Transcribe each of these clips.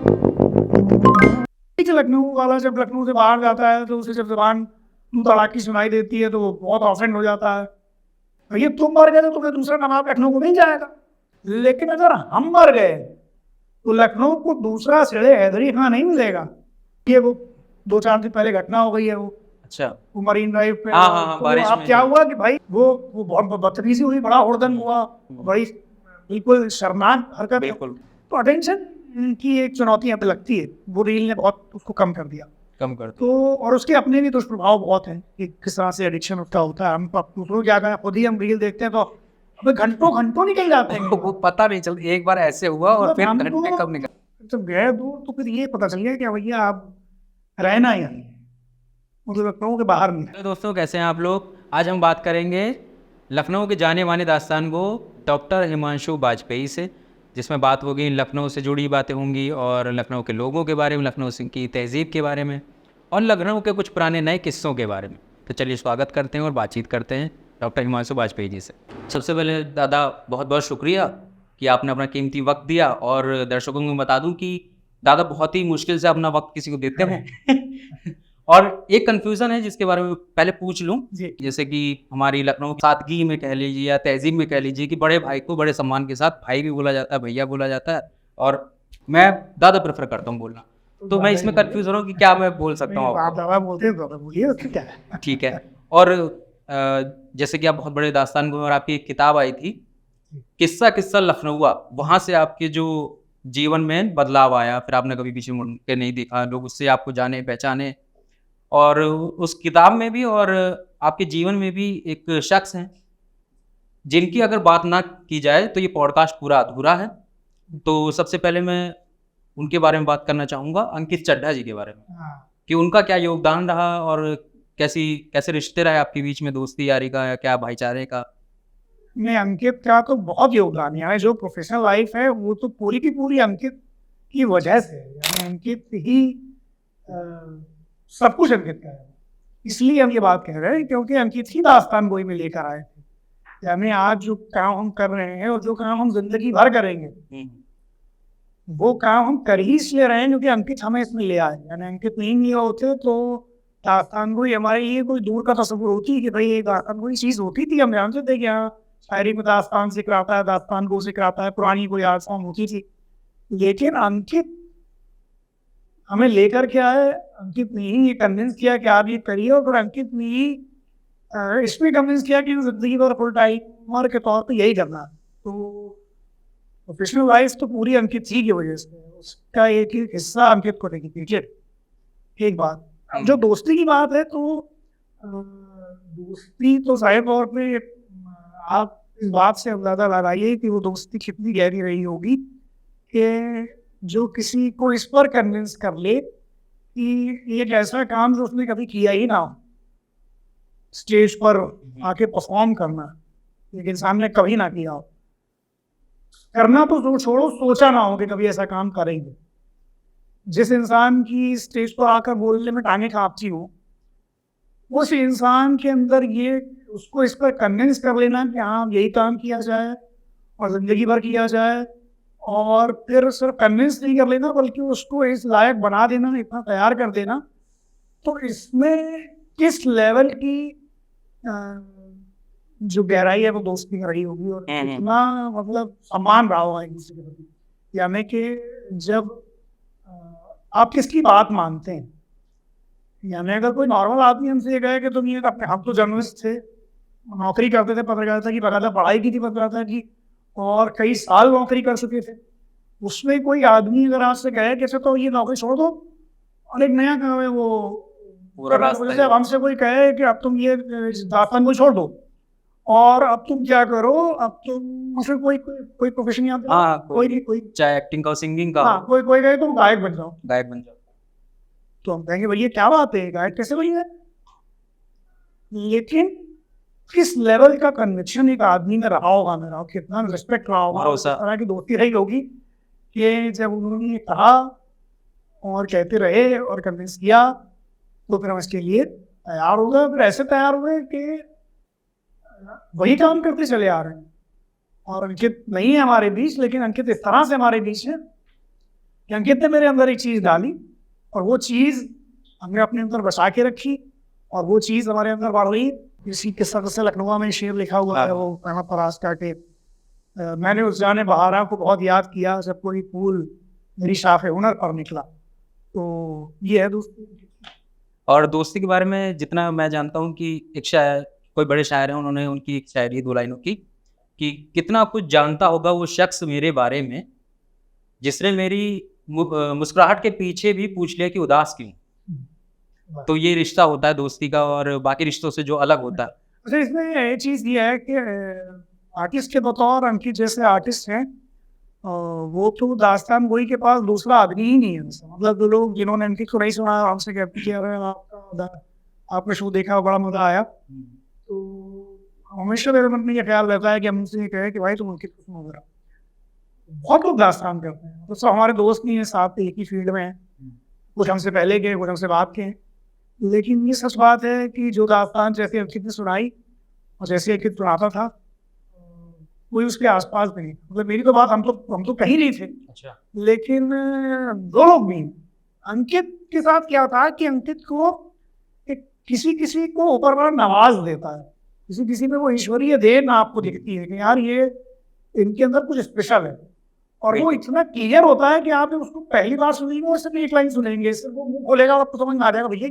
ठीक है, लखनऊ वाला जब लखनऊ से बाहर जाता है तो उसे जब जबान तड़ाकी सुनाई देती है तो वो बहुत ऑफेंड हो जाता है। भैया तुम मर गए तो तुम्हें दूसरा नवाब लखनऊ को मिल जाएगा, लेकिन अगर हम मर गए तो लखनऊ को दूसरा सिरे हैदरी खां नहीं मिलेगा। ये वो 2-4 दिन पहले घटना हो गई है, अच्छा, वो मरीन ड्राइव पे। हाँ, तो बारिश अब में क्या जो- हुआ कि भाई वो बहुत बदतमीजी हुई, बड़ा हुड़दंग हुआ, बड़ी बिल्कुल शर्मनाक हरकत। बिल्कुल तो अटेंशन की एक चुनौती यहाँ पे लगती है, वो रील ने बहुत उसको कम कर दिया। कम कर तो और उसके अपने भी दुष्प्रभाव बहुत हैं कि किस तरह से एडिक्शन उसका होता है। हम दूसरों क्या करें, खुद ही हम रील देखते हैं तो हमें घंटों घंटों निकल जाते हैं। वो पता नहीं चलता, एक बार ऐसे हुआ और फिर हमको घंटे कब निकल। जब गए दूर तो फिर ये पता चल गया कि भैया आप रहना ही नहीं, मतलब लखनऊ के बाहर नहीं। तो दोस्तों, कैसे हैं आप लोग? आज हम बात करेंगे लखनऊ के जाने माने दास्तान गो डॉक्टर हिमांशु वाजपेयी से, जिसमें बात होगी लखनऊ से जुड़ी बातें होंगी और लखनऊ के लोगों के बारे में, लखनऊ की तहजीब के बारे में और लखनऊ के कुछ पुराने नए किस्सों के बारे में। तो चलिए स्वागत करते हैं और बातचीत करते हैं डॉक्टर हिमांशु वाजपेयी जी से। सबसे पहले दादा, बहुत बहुत शुक्रिया कि आपने अपना कीमती वक्त दिया। और दर्शकों को बता दूं कि दादा बहुत ही मुश्किल से अपना वक्त किसी को देते हैं। और एक कंफ्यूजन है जिसके बारे में पहले पूछ लूं, जैसे कि हमारी लखनऊ सादगी में कह लीजिए या तहजीब में कह लीजिए कि बड़े भाई को बड़े सम्मान के साथ भाई भी बोला जाता है, भैया बोला जाता है, और मैं दादा प्रेफर करता हूँ बोलना। तो मैं इसमें कंफ्यूज हो रहा हूँ कि क्या मैं बोल सकता हूँ आप दवा बोलते हैं तो बोलिए, उससे क्या है। ठीक है। और जैसे कि आप बहुत बड़े दास्तान गो और आपकी एक किताब आई थी किस्सा किस्सा लखनऊआ, वहाँ से आपके जो जीवन में बदलाव आया, फिर आपने कभी पीछे मुड़ के नहीं देखा, लोग उससे आपको जाने पहचाने। और उस किताब में भी और आपके जीवन में भी एक शख्स हैं जिनकी अगर बात ना की जाए तो ये पॉडकास्ट पूरा अधूरा है। तो सबसे पहले मैं उनके बारे में बात करना चाहूँगा, अंकित चड्ढा जी के बारे में, कि उनका क्या योगदान रहा और कैसे रिश्ते रहे आपके बीच में, दोस्ती यारी का या क्या भाईचारे का। नहीं, अंकित का तो बहुत योगदान है। जो प्रोफेशनल लाइफ है वो तो पूरी की पूरी अंकित की वजह से है। यानी अंकित ही सब कुछ अंकित का है। इसलिए हम ये बात कह रहे हैं क्योंकि अंकित ही दास्तान गोई में लेकर आए थे। यानी आज जो काम हम कर रहे हैं और जो काम हम जिंदगी भर करेंगे, वो काम हम कर ही इसलिए रहे हैं क्योंकि अंकित हमें इसमें ले आए। यानी अंकित नहीं होते तो दास्तान गोई हमारे लिए कोई दूर का तस्वीर होती कि भाई दास्तान गोई चीज़ होती थी, हम जानते थे कि हाँ शायरी में दास्तान सिखाता है, दास्तान गो सिखाता है, पुरानी कोई आर्ट फॉर्म होती थी। लेकिन अंकित हमें लेकर के आए, अंकित ने ही ये कन्विंस किया कि आप ये करिए, और फिर अंकित ने ही इसमें कन्विंस किया कि जिंदगी भर फुल टाइमर के तौर पे यही करना। तो प्रोफेशनल लाइफ तो पूरी अंकित ही की वजह से, उसका एक एक हिस्सा अंकित को लेके पीछे। एक बात, जो दोस्ती की बात है तो दोस्ती तो जाहिर तौर पे आप इस बात से अंदाजा लगाइए कि वो दोस्ती कितनी गहरी रही होगी कि जो किसी को इस पर कन्विंस कर ले कि एक ऐसा काम जो उसने कभी किया ही ना हो, स्टेज पर आके परफॉर्म करना, लेकिन सामने कभी ना किया हो, करना तो छोड़ो, सोचा ना हो कि कभी ऐसा काम करेंगे। जिस इंसान की स्टेज पर आकर बोलने में टांगे कांपती हो, उस इंसान के अंदर ये उसको इस पर कन्विंस कर लेना कि हाँ यही काम किया जाए और जिंदगी भर किया जाए, और फिर सिर्फ कन्विंस नहीं कर लेना बल्कि उसको इस लायक बना देना, इतना तैयार कर देना। तो इसमें किस लेवल की जो गहराई है वो दोस्ती में रही होगी और कितना मतलब सम्मान रहा होगा एक दूसरे के प्रति। यानी कि जब आप किसकी बात मानते हैं, यानी अगर कोई नॉर्मल आदमी हमसे ये कहे कि तुम ये हम तो जर्नलिस्ट थे, नौकरी करते थे पत्रकारिता की, बकायदा पढ़ाई की थी पत्रकारिता की, और कई साल नौकरी कर चुके थे, उसमें कोई आदमी अगर आज से कहे कैसे तो ये नौकरी छोड़ दो और एक नया काम है वो जैसे हमसे कोई कहे कि अब तुम ये दास्तान को छोड़ दो और अब तुम क्या करो, अब तुम मुझे कोई प्रोफेशन याद कोई चाहे एक्टिंग का, सिंगिंग का, कोई कहे तुम गायक बन जाओ, गायक बन जाओ, तो हम कहेंगे भैया क्या बात है, गायक कैसे बन गए। लेकिन किस लेवल का कन्विक्शन एक आदमी में रहा होगा, मेरा कितना रिस्पेक्ट रहा होगा, उस तरह की दोस्ती रही होगी कि जब उन्होंने कहा और कहते रहे और कन्विंस किया तो फिर हम इसके लिए तैयार हो गए। फिर ऐसे तैयार हुए कि वही काम करते चले आ रहे हैं। और अंकित नहीं है हमारे बीच, लेकिन अंकित इस तरह से हमारे बीच है कि अंकित ने मेरे अंदर एक चीज़ डाली और वो चीज़ हमने अपने अंदर बसा के रखी और वो चीज़ हमारे अंदर बढ़ रही। इसी के सर से लखनऊ में शेर लिखा हुआ है, वो अहमद फराज का के मैंने उस जाने बहारा को बहुत याद किया जब कोई फूल मेरी शाख हुनर पर निकला। तो ये है दोस्तों। और दोस्ती के बारे में जितना मैं जानता हूँ कि एक शायर, कोई बड़े शायर हैं, उन्होंने उनकी एक शायरी 2 लाइनों की कि कितना कुछ जानता होगा वो शख्स मेरे बारे में जिसने मेरी मुस्कुराहट के पीछे भी पूछ लिया कि उदास क्यों। तो ये रिश्ता होता है दोस्ती का और बाकी रिश्तों से जो अलग होता है। अच्छा, इसमें ये चीज़ ये है कि आर्टिस्ट के बतौर अंकित जैसे आर्टिस्ट हैं, वो तो दास्तान गोई के पास दूसरा आदमी ही नहीं है। मतलब जो लोग जिन्होंने अंकित को नहीं सुना हमसे कहते कि अरे आपका शो देखा बड़ा मज़ा आया, तो हमेशा मेरे मन में ये ख्याल रहता है कि हम उनसे ये कहें कि भाई तुम अंकित को सुनो जरा। बहुत लोग दास्तान करते हैं, तो सब हमारे दोस्त नहीं है, साथ एक ही फील्ड में हैं, कुछ हमसे पहले के कुछ हमसे बाद के हैं। लेकिन ये सच बात है कि जो दास्तान जैसे अंकित ने सुनाई और जैसे अंकित सुनाता था, कोई उसके आसपास नहीं। मतलब मेरी तो बात हम तो कहीं नहीं थे। अच्छा। लेकिन दो लोग भी। अंकित के साथ क्या था कि अंकित को किसी को ऊपर वाला नवाज देता है, किसी में वो ईश्वरीय देन आपको दिखती है कि यार ये इनके अंदर कुछ स्पेशल है, और वो इतना क्लियर होता है कि आप उसको पहली बार सुनेंगे और सिर्फ एक लाइन सुनेंगे, सिर्फ वो मुंह खोलेगा और आपको समझ में आ जाएगा भैया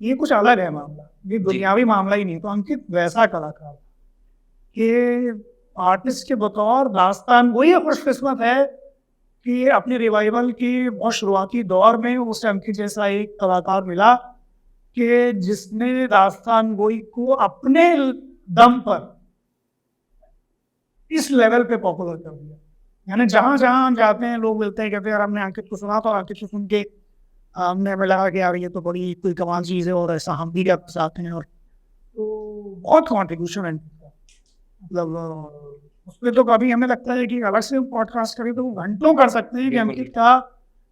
ये कुछ अलग है मामला, ये दुनियावी मामला ही नहीं। तो अंकित वैसा कलाकार कि आर्टिस्ट के बतौर दास्तान वही खुशकिस्मत है कि अपने रिवाइवल की बहुत शुरुआती दौर में उसे अंकित जैसा एक कलाकार मिला कि जिसने दास्तान गोई को अपने दम पर इस लेवल पे पॉपुलर कर दिया। यानी जहाँ जहाँ जाते हैं लोग मिलते हैं, कहते हैं यार हमने अंकित को सुना, तो अंकित को सुन के हमने हमें लगा कि यार ये तो बड़ी कोई कमाल चीज़ है और ऐसा हम भी कर सकते हैं। और तो बहुत कॉन्ट्रीब्यूशन है, मतलब उसमें तो कभी हमें लगता है कि अलग से पॉडकास्ट करें तो घंटों कर सकते हैं कि अंकित का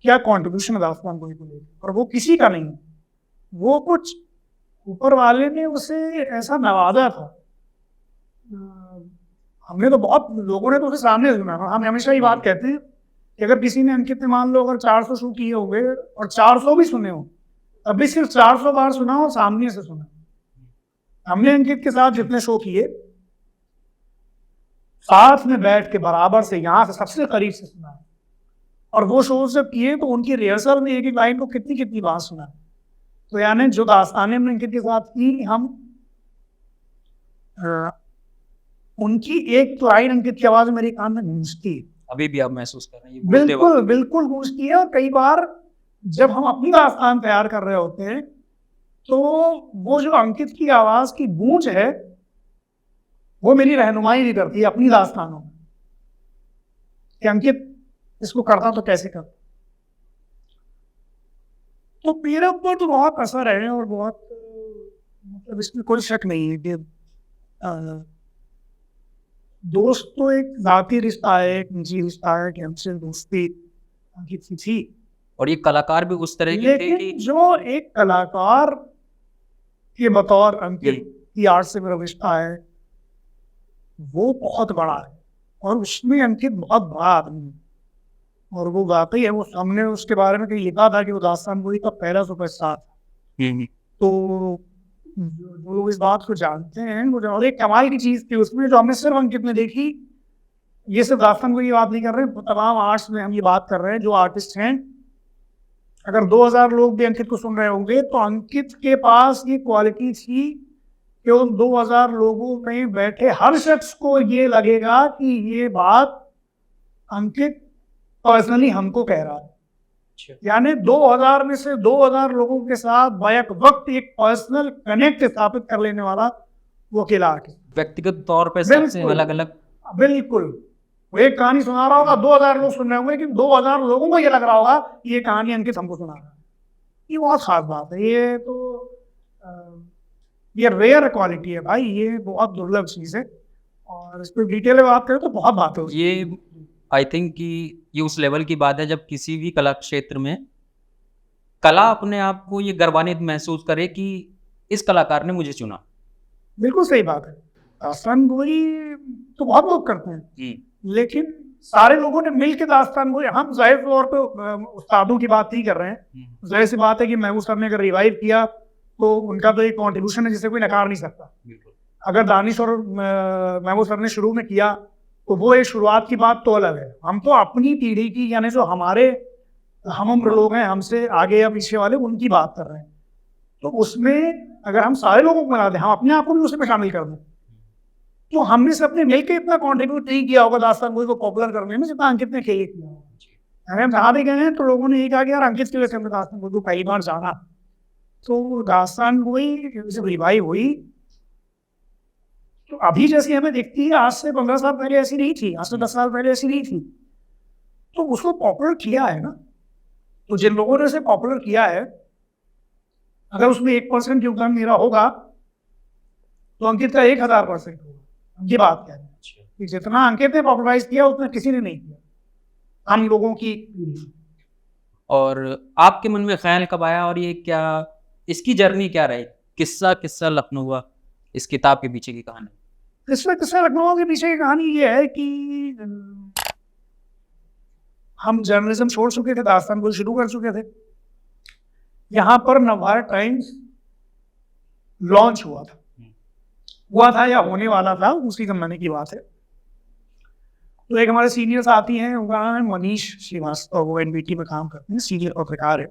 क्या कॉन्ट्रीब्यूशन है दास्तान गोई को लेकर। और वो किसी का नहीं, वो कुछ ऊपर वाले ने उसे ऐसा नवाजा था। हमने तो बहुत लोगों ने तो उसे सामने सुना। हम हमेशा ये बात कहते हैं कि अगर किसी ने अंकित ने मान लो अगर 400 शो किए होंगे और 400 भी सुने हो, अभी सिर्फ 400 बार सुना और सामने से सुना। हमने अंकित के साथ जितने शो किए साथ में बैठ के बराबर से यहाँ से सबसे करीब से सुना, और वो शो जब किए तो उनकी रिहर्सल में एक एक लाइन को कितनी बार सुना। तो यानी जो दास्तानें हमने अंकित के साथ की, हम उनकी एक लाइन अंकित की आवाज मेरे कान में गूंजती है, अभी भी आप महसूस कर रहे हैं? बिल्कुल गूंजती है। और कई बार जब हम अपनी दास्तान तैयार कर रहे होते हैं तो वो जो अंकित की आवाज की गूंज है वो मेरी रहनुमाई भी करती है अपनी दास्तानों में कि अंकित इसको करता तो कैसे करता। तो मेरे ऊपर तो बहुत असर है और बहुत, मतलब इसमें कोई शक नहीं है कि दोस्त तो एक जाती रिश्ता है, एक निजी रिश्ता है कि हमसे दोस्ती अंकित की थी। और ये कलाकार भी उस तरह के थे कि जो एक कलाकार के बतौर अंकित की आर्ट से मेरा रिश्ता है वो बहुत बड़ा है, और उसमें अंकित बहुत बड़ा आदमी है। और वो वाकई है, वो हमने उसके बारे में कहीं लिखा था कि वो दास्तान गोई का पहला सुपरस्टार था। तो जो लोग इस बात को जानते हैं वो और एक कमाल की चीज़ थी उसमें जो हमने सिर्फ अंकित में देखी। ये सिर्फ दास्तान गोई की बात नहीं कर रहे, तमाम आर्ट्स में हम ये बात कर रहे हैं जो आर्टिस्ट हैं। अगर 2000 लोग भी अंकित को सुन रहे होंगे तो अंकित के पास ये क्वालिटी थी कि उन 2000 लोगों में बैठे हर शख्स को ये लगेगा कि ये बात अंकित पर्सनली हमको कह रहा है। यानी 2000 में से 2000 लोगों के साथ बैक वक्त एक पर्सनल कनेक्ट स्थापित कर लेने वाला वो अकेला आर्टिस्ट, व्यक्तिगत तौर पे सबसे अलग अलग। बिल्कुल, वो एक कहानी सुना रहा होगा, 2000 लोग सुन रहे होंगे, लेकिन 2000 लोगों को ये लग रहा होगा ये कहानी अंकित हमको सुना रहा है। ये बहुत खास बात है। ये तो ये रेयर क्वालिटी है भाई, ये बहुत दुर्लभ चीज़ है। और इस पर डिटेल में बात करें तो बहुत बात है। ये आई थिंक कि ये उस लेवल की बात है जब किसी भी कला क्षेत्र में कला अपने आप को ये गर्वान्वित महसूस करे कि इस कलाकार ने मुझे चुना। बिल्कुल सही बात है। दास्तान गोई तो बहुत लोग करते हैं, लेकिन सारे लोगों ने मिल के दास्तान गोई, हम जाहिर तौर पे उस्तादों की बात नहीं कर रहे हैं, जाहिर सी बात है कि महबूब साहब ने अगर रिवाइव किया तो उनका तो एक कॉन्ट्रीब्यूशन है जिसे कोई नकार नहीं सकता। अगर दानिश और महबूब साहब ने शुरू में किया तो वो एक शुरुआत की बात तो अलग है। हम तो अपनी पीढ़ी की, यानी जो हमारे हम उम्र लोग हैं, हमसे आगे या पीछे वाले, उनकी बात कर रहे हैं। तो उसमें अगर हम सारे लोगों को बना दें, हम अपने आप को भी उसमें शामिल कर दें, तो हमने सबने मिलकर इतना कॉन्ट्रीब्यूट नहीं किया होगा दास्तान गोई को पॉपुलर करने में जितना अंकित ने खेल किया होगा। अगर हम जहाँ भी गए हैं तो लोगों ने ये कहा कि यार अंकित की वजह से हमने दास्तान गोई को पहली बार जाना। तो दास्तान गोई जब रिवाइव हुई तो अभी जैसी हमें दिखती है, आज से 15 साल पहले ऐसी नहीं थी, आज से 10 साल पहले ऐसी नहीं थी। तो उसको पॉपुलर किया है ना, तो जिन लोगों ने उसे पॉपुलर किया है, अगर उसमें 1% योगदान मेरा होगा तो अंकित का 1000% होगा। ये बात क्या है कि जितना अंकित ने पॉपुलराइज किया उतना किसी ने नहीं किया, हम लोगों की। और आपके मन में ख्याल कब आया और ये क्या, इसकी जर्नी क्या रही, किस्सा लखनऊ हुआ, इस किताब के पीछे की कहानी? किस्सा लखनऊ के पीछे की कहानी ये है कि हम जर्नलिज्म छोड़ चुके थे, दास्तान गोई शुरू कर चुके थे। यहाँ पर नवभारत टाइम्स लॉन्च हुआ था या होने वाला था, उसी जमाने की बात है। तो एक हमारे सीनियर साथी हैं, उनका नाम है मनीष श्रीवास्तव, वो एनबीटी में काम करते हैं, सीनियर पत्रकार है।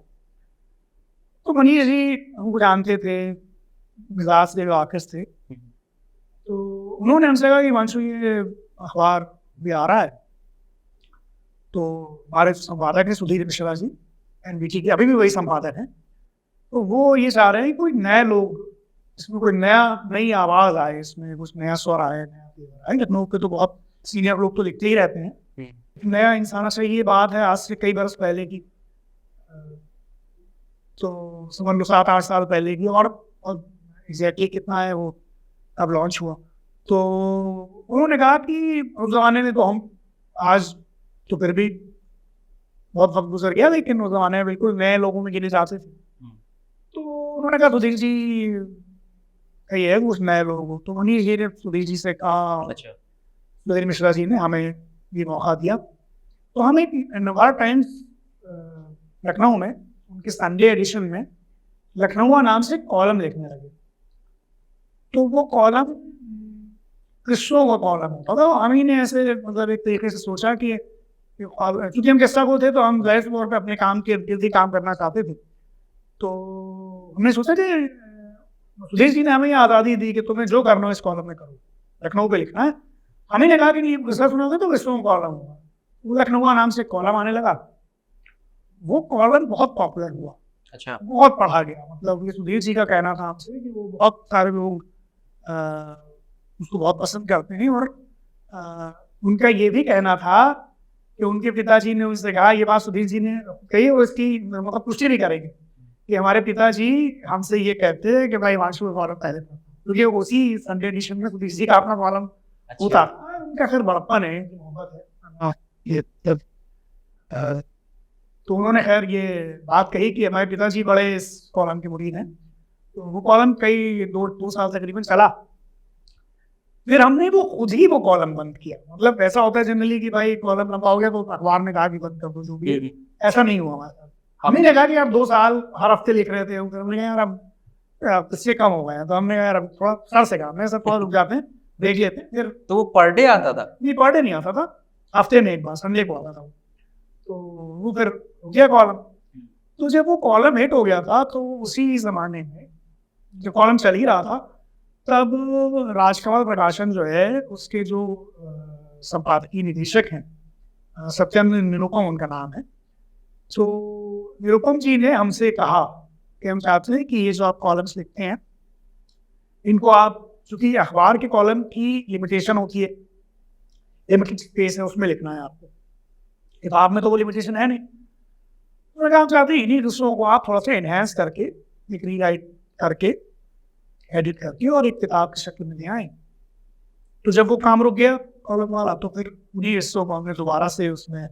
तो मनीष जी हमको जानते थे, मिजाज से वाकिफ थे। तो उन्होंने हमसे कहा कि हिमांशु ये अखबार भी आ रहा है, तो हमारे संपादक हैं सुधीर मिश्रा जी, एनबीटी के अभी भी वही संपादक हैं, तो वो ये चाह रहे हैं कोई नए लोग, इसमें कोई नई आवाज आए, इसमें कुछ नया स्वर आए, नया आए। लखनऊ के तो बहुत सीनियर लोग तो लिखते ही रहते हैं, नया इंसान चाहिए। ये बात है आज से कई बरस पहले की, तो समझ लो 7-8 साल पहले की, और एग्जैक्टली कितना है वो अब लॉन्च हुआ। तो उन्होंने कहा कि उस जमाने में तो हम, आज तो फिर भी बहुत वक्त गुजर गया, लेकिन उस जमाने में बिल्कुल नए लोगों में गिने जाते थे। तो उन्होंने कहा सुधीर जी ये है कुछ नए लोग। तो मनीष जी ने सुधीर जी से कहा, सुधीर मिश्रा जी ने हमें ये मौका दिया। तो हम एक नवभारत टाइम्स लखनऊ में उनके संडे एडिशन में लखनऊ नाम से कॉलम लिखने लगे। तो वो कॉलम किस्सों का कॉलम होता था। हम ही ने ऐसे मतलब एक तरीके से सोचा कि क्योंकि हम किस्सा को थे तो हम जाहिर तौर पे अपने काम के इर्द ही काम करना चाहते थे। तो हमने सोचा कि सुधीर जी ने हमें आज़ादी दी कि तुम्हें जो करना हो इस कॉलम में करो, लखनऊ पे लिखना है। हमें ने कहा कि नहीं किस्सा सुनोगे तो किस्सों का कॉलम होगा। वो लखनऊ नाम से कॉलम आने लगा। वो कॉलम बहुत पॉपुलर हुआ, अच्छा, बहुत पढ़ा गया। मतलब ये सुधीर जी का कहना था हमसे कि वो बहुत सारे लोग उसको बहुत पसंद करते हैं। और उनका ये भी कहना था कि उनके पिताजी ने उनसे कहा, ये बात सुधीर जी ने कही और इसकी मतलब पुष्टि नहीं करेंगे, कि हमारे पिताजी हमसे ये कहते हैं कि भाई हिमांशु कॉलम पहले, क्योंकि उसी संडे एडिशन में सुधीर जी का अपना कॉलम होता। उनका खैर बड़प्पन है, मोहब्बत है। तो उन्होंने खैर ये बात कही कि हमारे पिताजी बड़े इस कॉलम के मुरीद हैं। तो वो कॉलम कई 2 साल तकरीबन चला। फिर हमने वो खुद ही वो कॉलम बंद किया। मतलब ऐसा होता है जनरली कि भाई कॉलम लंबा हो गया तो अखबार ने कहा कि बंद कर दो, जो भी है। ऐसा नहीं हुआ हमारे साथ। हमने कहा कि आप 2 साल हर हफ्ते लिख रहे थे, हमने कहा यार अब इससे कम हो गया। तो हमने कहा यार अब थोड़ा सर से कहा, मैं सब थोड़ा रुक जाते हैं, देख लेते हैं। फिर तो वो पर डे आता था? नहीं, पर डे नहीं आता था, हफ्ते में एक बार संडे को आता था। तो वो फिर हो गया कॉलम। तो जब वो कॉलम हिट हो गया था तो उसी जमाने में जो कॉलम चल ही रहा था, तब राजकमल प्रकाशन जो है उसके जो संपादकीय निदेशक हैं, सत्यम निरुपम उनका नाम है। तो निरुपम जी ने हमसे कहा कि हम चाहते हैं कि ये जो आप कॉलम्स लिखते हैं इनको आप, चूंकि अखबार के कॉलम की लिमिटेशन होती है, लिमिटेड स्पेस है, उसमें लिखना है आपको। किताब में तो वो लिमिटेशन है नहीं। उन्होंने कहा हम चाहते हैं इन्हीं दूसरों को आप थोड़ा सा एनहेंस करके, एक रीराइट करके, एडिट करके और एक किताब की शक्ल में ले आए। तो जब वो काम रुक गया कॉलम वाला, तो फिर उन्हीं हिस्सों को हमने दोबारा से उसमें,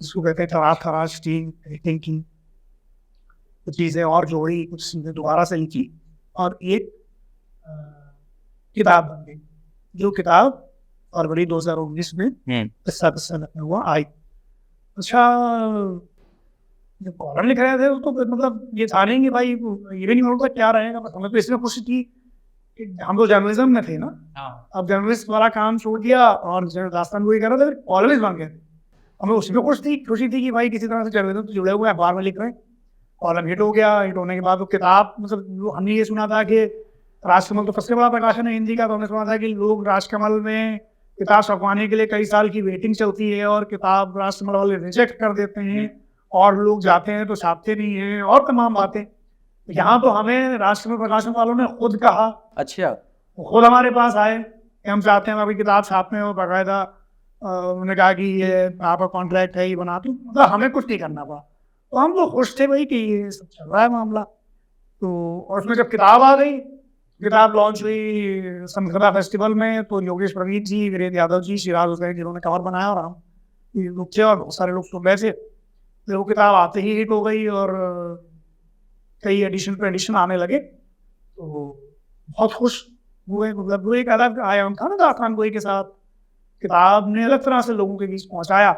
जिसको कहते हैं थराज टीम एडिटिंग की, कुछ चीज़ें और जोड़ी, कुछ चीज़ें दोबारा से लिखी और एक किताब बन गई। जो किताब फरवरी 2019 में हम्म, किस्सा हुआ आई। अच्छा, जब कॉलम लिख रहे थे तो फिर मतलब ये था नहीं कि भाई ये भी नहीं मालूम था क्या रहेगा, बस हमें तो इसमें खुशी थी कि हम तो जर्नलिज्म में थे ना। हाँ, अब जर्नलिस्ट वाला काम छोड़ दिया और दास्तान गोई कर रहे थे, कॉलमिस्ट बन गए थे। हमें उसमें खुशी थी कि भाई किसी तरह से जर्नलिज्म से जुड़े हुए अखबार में लिख रहे हैं। कॉलम हिट हो गया, हिट होने के बाद वो किताब, मतलब हमने ये सुना था कि राजकमल तो सबसे बड़ा प्रकाशन है हिंदी का, तो हमने सुना था कि लोग राजकमल में किताब छपवाने के लिए कई साल की वेटिंग चलती है और किताब राजकमल वाले रिजेक्ट कर देते हैं और लोग जाते हैं तो छापते नहीं हैं और तमाम बातें। यहाँ तो हमें राजकमल प्रकाशन वालों ने खुद कहा, अच्छा, वो खुद हमारे पास आए कि हम चाहते हैं अभी किताब छापने और बाकायदा उन्होंने कहा कि ये आपका कॉन्ट्रैक्ट है, ये बना दो, मतलब हमें कुछ नहीं करना पड़ा। तो हम तो खुश थे भाई कि ये सब चल रहा है मामला। तो और उसमें जब किताब आ गई, किताब लॉन्च हुई संस्कृता फेस्टिवल में, तो योगेश प्रवीण जी, वीरेंद्र यादव जी, शिराज हुसैन जिन्होंने कवर बनाया और हम ये लोग थे और बहुत सारे लोग सुन रहे थे। फिर वो किताब आते ही हिट हो गई और कई एडिशन पे एडिशन आने लगे, तो बहुत खुश हुए। मतलब वो एक अलग आयाम था ना दास्तान गोई के साथ, किताब ने अलग तरह से लोगों के बीच पहुंचाया।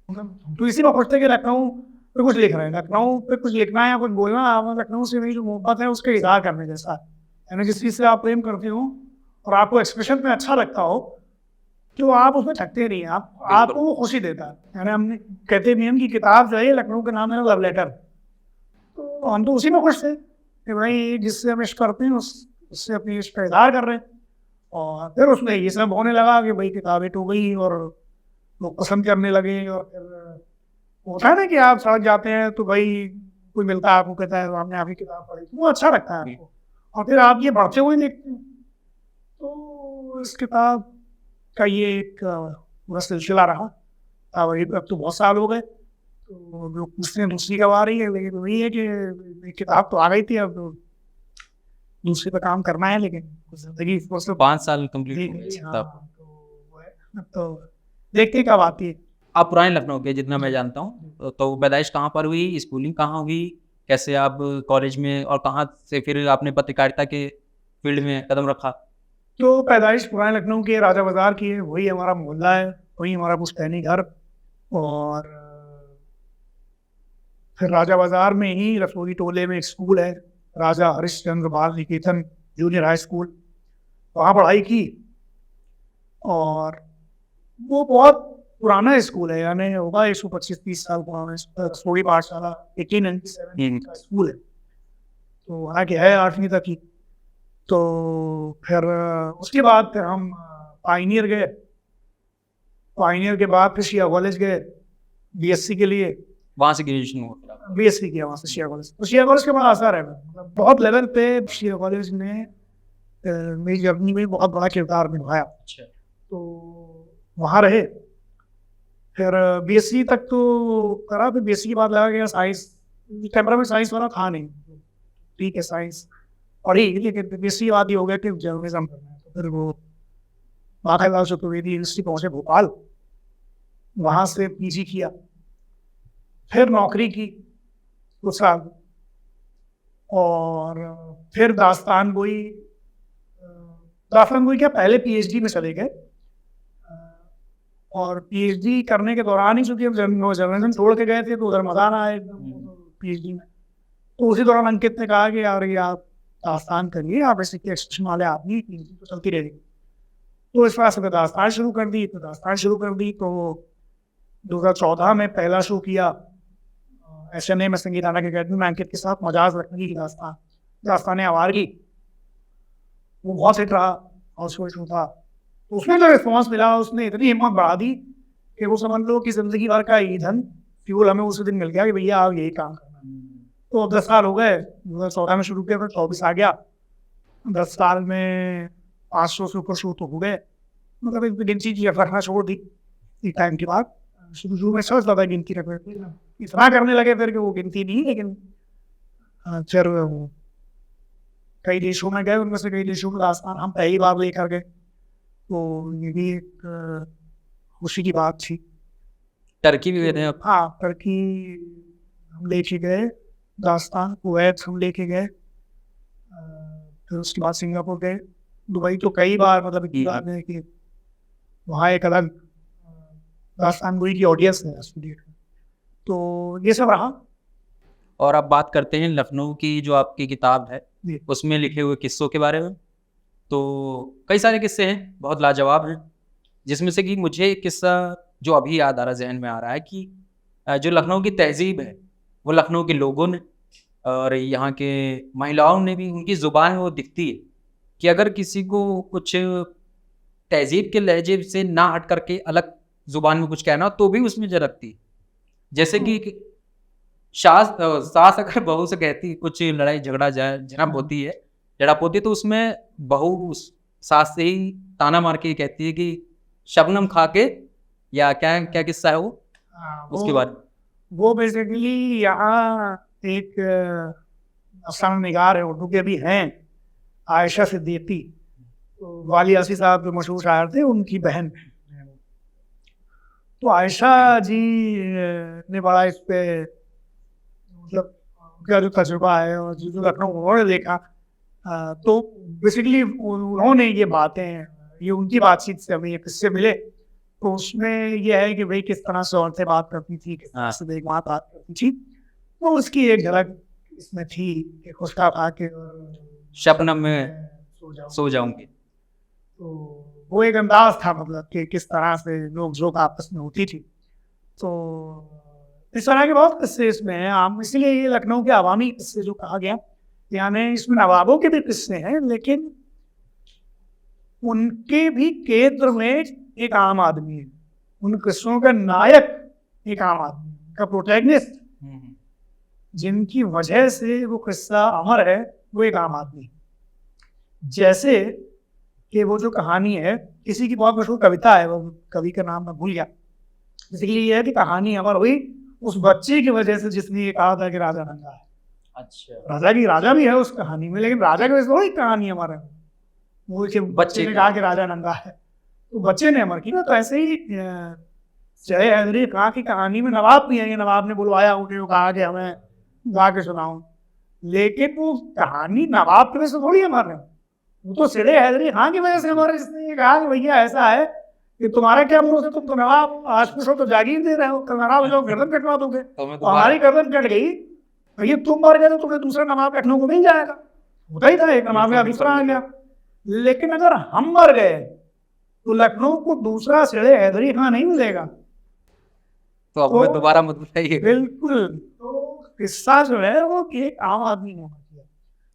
मतलब तो इसी में खुश थे कि लखनऊ पे कुछ लिख रहे हैं, लखनऊ पे कुछ लिखना है या कुछ बोलना है, लखनऊ से मेरी जो मोहब्बत है उसका इजहार करने जैसा है। यानी जिस चीज़ से आप प्रेम करते हो और आपको एक्सप्रेशन में अच्छा लगता हो, तो आप उसमें थकते नहीं, आपको वो खुशी देता है। यानी हमने कहते भी हम कि किताब जो है लखनऊ के नाम है लव लेटर, तो हम तो उसी में खुश थे कि भाई जिससे हम इश्क करते हैं उससे अपनी इश्क का इजहार कर रहे हैं। और फिर उसमें ये सब होने लगा कि भाई किताब हिट हो गई और लोग पसंद करने लगे। और फिर होता है ना कि आप सड़क जाते हैं तो भाई कोई मिलता है आपको, कहता है हमने आपकी किताब पढ़ी, तो वो अच्छा लगता है आपको, और फिर आप ये बढ़ते हुए देखते हैं। तो इस किताब का ये एक पूरा सिलसिला रहा। अब तो बहुत साल हो गए, तो लोग पूछते हैं दूसरी कब आ रही है, लेकिन वही है कि किताब तो आ गई थी, अब दूसरे पे काम करना है, लेकिन जिंदगी 5 साल कंप्लीट हो गए तब। तो देखते हैं कब आती है। आप पुराने लखनऊ के, जितना मैं जानता हूँ, तो पैदाइश कहाँ पर हुई, स्कूलिंग कहाँ हुई, कैसे आप कॉलेज में, और कहाँ से फिर आपने पत्रकारिता के फील्ड में कदम रखा? तो पैदाइश पुराने लखनऊ के राजा बाजार की है, वही हमारा मोहल्ला है, वही हमारा पुश्तैनी घर। और फिर राजा बाजार में ही रसोली टोले में एक स्कूल है, राजा हरिश्चंद्र बाल निकेतन जूनियर हाई स्कूल, वहाँ पढ़ाई की। और वो बहुत पुराना स्कूल है, यानी होगा 125-30 साल पुराना रसोली पाठशाला 1897 का स्कूल है, तो वहाँ के है 8वीं तक की। तो फिर उसके बाद फिर हम पाइनियर गए, पाइनियर के बाद फिर शिया कॉलेज गए बीएससी के लिए, वहाँ से ग्रेजुएशन हुआ? बीएससी किया वहाँ से शिया कॉलेज। तो शिया कॉलेज के बाद आसार है, मतलब बहुत लेवल पे शिया कॉलेज ने मेरी जर्नी में बहुत बड़ा किरदार निभाया। अच्छा, तो वहाँ रहे, फिर बीएससी तक तो करा, फिर बीएससी के बाद लगा गया साइंस, कैमरा में साइंस वाला था नहीं, ठीक है साइंस पढ़ी, लेकिन बीएससी बाद ही हो गया कि जर्नलिज्म करना है। तो फिर वो माखनलाल चतुर्वेदी यूनिवर्सिटी पहुँचे भोपाल, वहाँ से पीजी किया, फिर नौकरी की कुछ साल, और फिर दास्तान गोई क्या पहले पीएचडी में चले गए। और पीएचडी करने के दौरान ही, चूंकि हम जर्नलिज्म छोड़ के गए थे तो उधर मजा ना आए पीएचडी में, तो उसी दौरान अंकित ने कहा कि यार ये आप दास्तान करिए, आप ऐसे एक्सप्रेशन वाले आदमी, पीएचडी तो चलती रहेगी। तो इस वजह से दास्तान शुरू कर दी। तो 2014 में पहला शो किया SNA में, संगीत नाटक अकेडमी में, अंकित के साथ मजाज रखने की दास्तान आवारगी, वो बहुत हिट रहा, हाउसफुल शो था। तो उसमें जो रिस्पॉन्स मिला, उसने इतनी हिम्मत बढ़ा दी कि वो समझ लो कि जिंदगी भर का ईंधन, फ्यूल हमें उस दिन मिल गया कि भैया आप यही काम करना। तो अब 10 साल हो गए, 2014 में शुरू किया, फिर 24 आ गया, 10 साल में 500 से ऊपर शो तो हो गए। मतलब एक गिनती रखना छोड़ दी एक टाइम के बाद। शुरू में सोच रहा था गिनती रख, इतना करने लगे फिर कि वो गिनती नहीं, लेकिन फिर कई देशों में गए, उनमें से कई देशों में दास्तान हम पहली बार लेकर गए, तो ये भी एक खुशी की बात थी। टर्की भी गए थे आप? हाँ, टर्की हम लेके गए दास्तान, कुवैत हम लेके गए, फिर उसके बाद सिंगापुर गए, दुबई तो कई बार, मतलब इतनी बार है कि वहाँ एक अलग दास्तान गोई की ऑडियंस है स्टूडियो में। तो ये सब रहा। और अब बात करते हैं लखनऊ की, जो आपकी किताब है जी। उसमें लिखे हुए किस्सों के बारे में। तो कई सारे किस्से हैं, बहुत लाजवाब हैं, जिसमें से कि मुझे एक किस्सा जो अभी याद आ रहा, जहन में आ रहा है कि जो लखनऊ की तहजीब है वो लखनऊ के लोगों ने और यहाँ के महिलाओं ने भी, उनकी ज़ुबान में वो दिखती है कि अगर किसी को कुछ तहजीब के लहजे से ना हट करके अलग ज़ुबान में कुछ कहना हो तो भी उसमें झलकती है। जैसे कि सास अगर बहू से कहती है, कुछ लड़ाई झगड़ा झड़प होती है, तो उसमें बहू उस सास से ही ताना मार के कहती है कि शबनम खा के, या क्या क्या किस्सा है वो, उसके बाद वो बेसिकली यहाँ एक अफसाना निगार है उर्दू के भी हैं, आयशा सिद्दीकी, तो वाली आसी साहब जो मशहूर शायर थे उनकी बहन। तो आयशा जी ने बड़ा इस पे मतलब उनका जो तजुर्बा है और जो लखनऊ उन्होंने देखा, तो बेसिकली उन्होंने ये बातें, ये उनकी बातचीत से हमें ये किस्से मिले। तो उसमें यह है कि भाई किस तरह से औरतें बात करती थी, किस तरह से देखभाल बात करती थी, तो उसकी एक झलक इसमें थी कि खुशका खा के शबनम में सो जाऊंगी। तो वो एक अंदाज था मतलब कि किस तरह से लोग जोक आपस में होती थी। तो इस तरह के बहुत किस्से इसमें हैं आम, इसीलिए ये लखनऊ के अवामी किस्से जो कहा गया, यानी इसमें नवाबों के भी किस्से हैं, लेकिन उनके भी केंद्र में एक आम आदमी है, उन किस्सों का नायक एक आम आदमी का प्रोटैगनिस्ट, जिनकी वजह से वो किस्सा अमर है, वो एक आम आदमी। जैसे कि वो जो कहानी है, किसी की बहुत मशहूर कविता है, वो कवि का नाम मैं भूल गया, इसलिए ये है कि कहानी अमर हुई उस बच्चे की वजह से जिसने ये कहा था कि राजा नंगा है। अच्छा, राजा भी है उस कहानी में, लेकिन राजा की वजह से थोड़ी कहानी अमर है, वो बच्चे ने कहा कि राजा नंगा है, तो बच्चे ने अमर की ना। तो ऐसे ही जय हैदरी खां की कहानी में नवाब भी है, नवाब ने बुलवाया उन्हें, कहा कि हमें गा के सुनाओ, लेकिन वो कहानी नवाब की वजह से थोड़ी अमर है, वो तो सिरे हैदरी खां की वजह से अमर है, जिसने ये कहा कि भैया ऐसा है कि तुम्हारा क्या भरोसा, तुम तो नवाब आज कुछ हो तो जागीर दे रहे हो, कल नवाब जो गर्दन कटवा दोगे, तो हमारी गर्दन कट गई भैया, तुम मर गए तो तुम्हें दूसरा नवाब रखने को मिल जाएगा। होता ही था, एक नवाब का दूसरा आ गया। लेकिन अगर हम मर गए तो लखनऊ को दूसरा सिरे हैदरी खां नहीं मिलेगा, तो अब दोबारा मत बताइए। बिल्कुल। तो किस्सा जो है वो एक आम आदमी ने किया।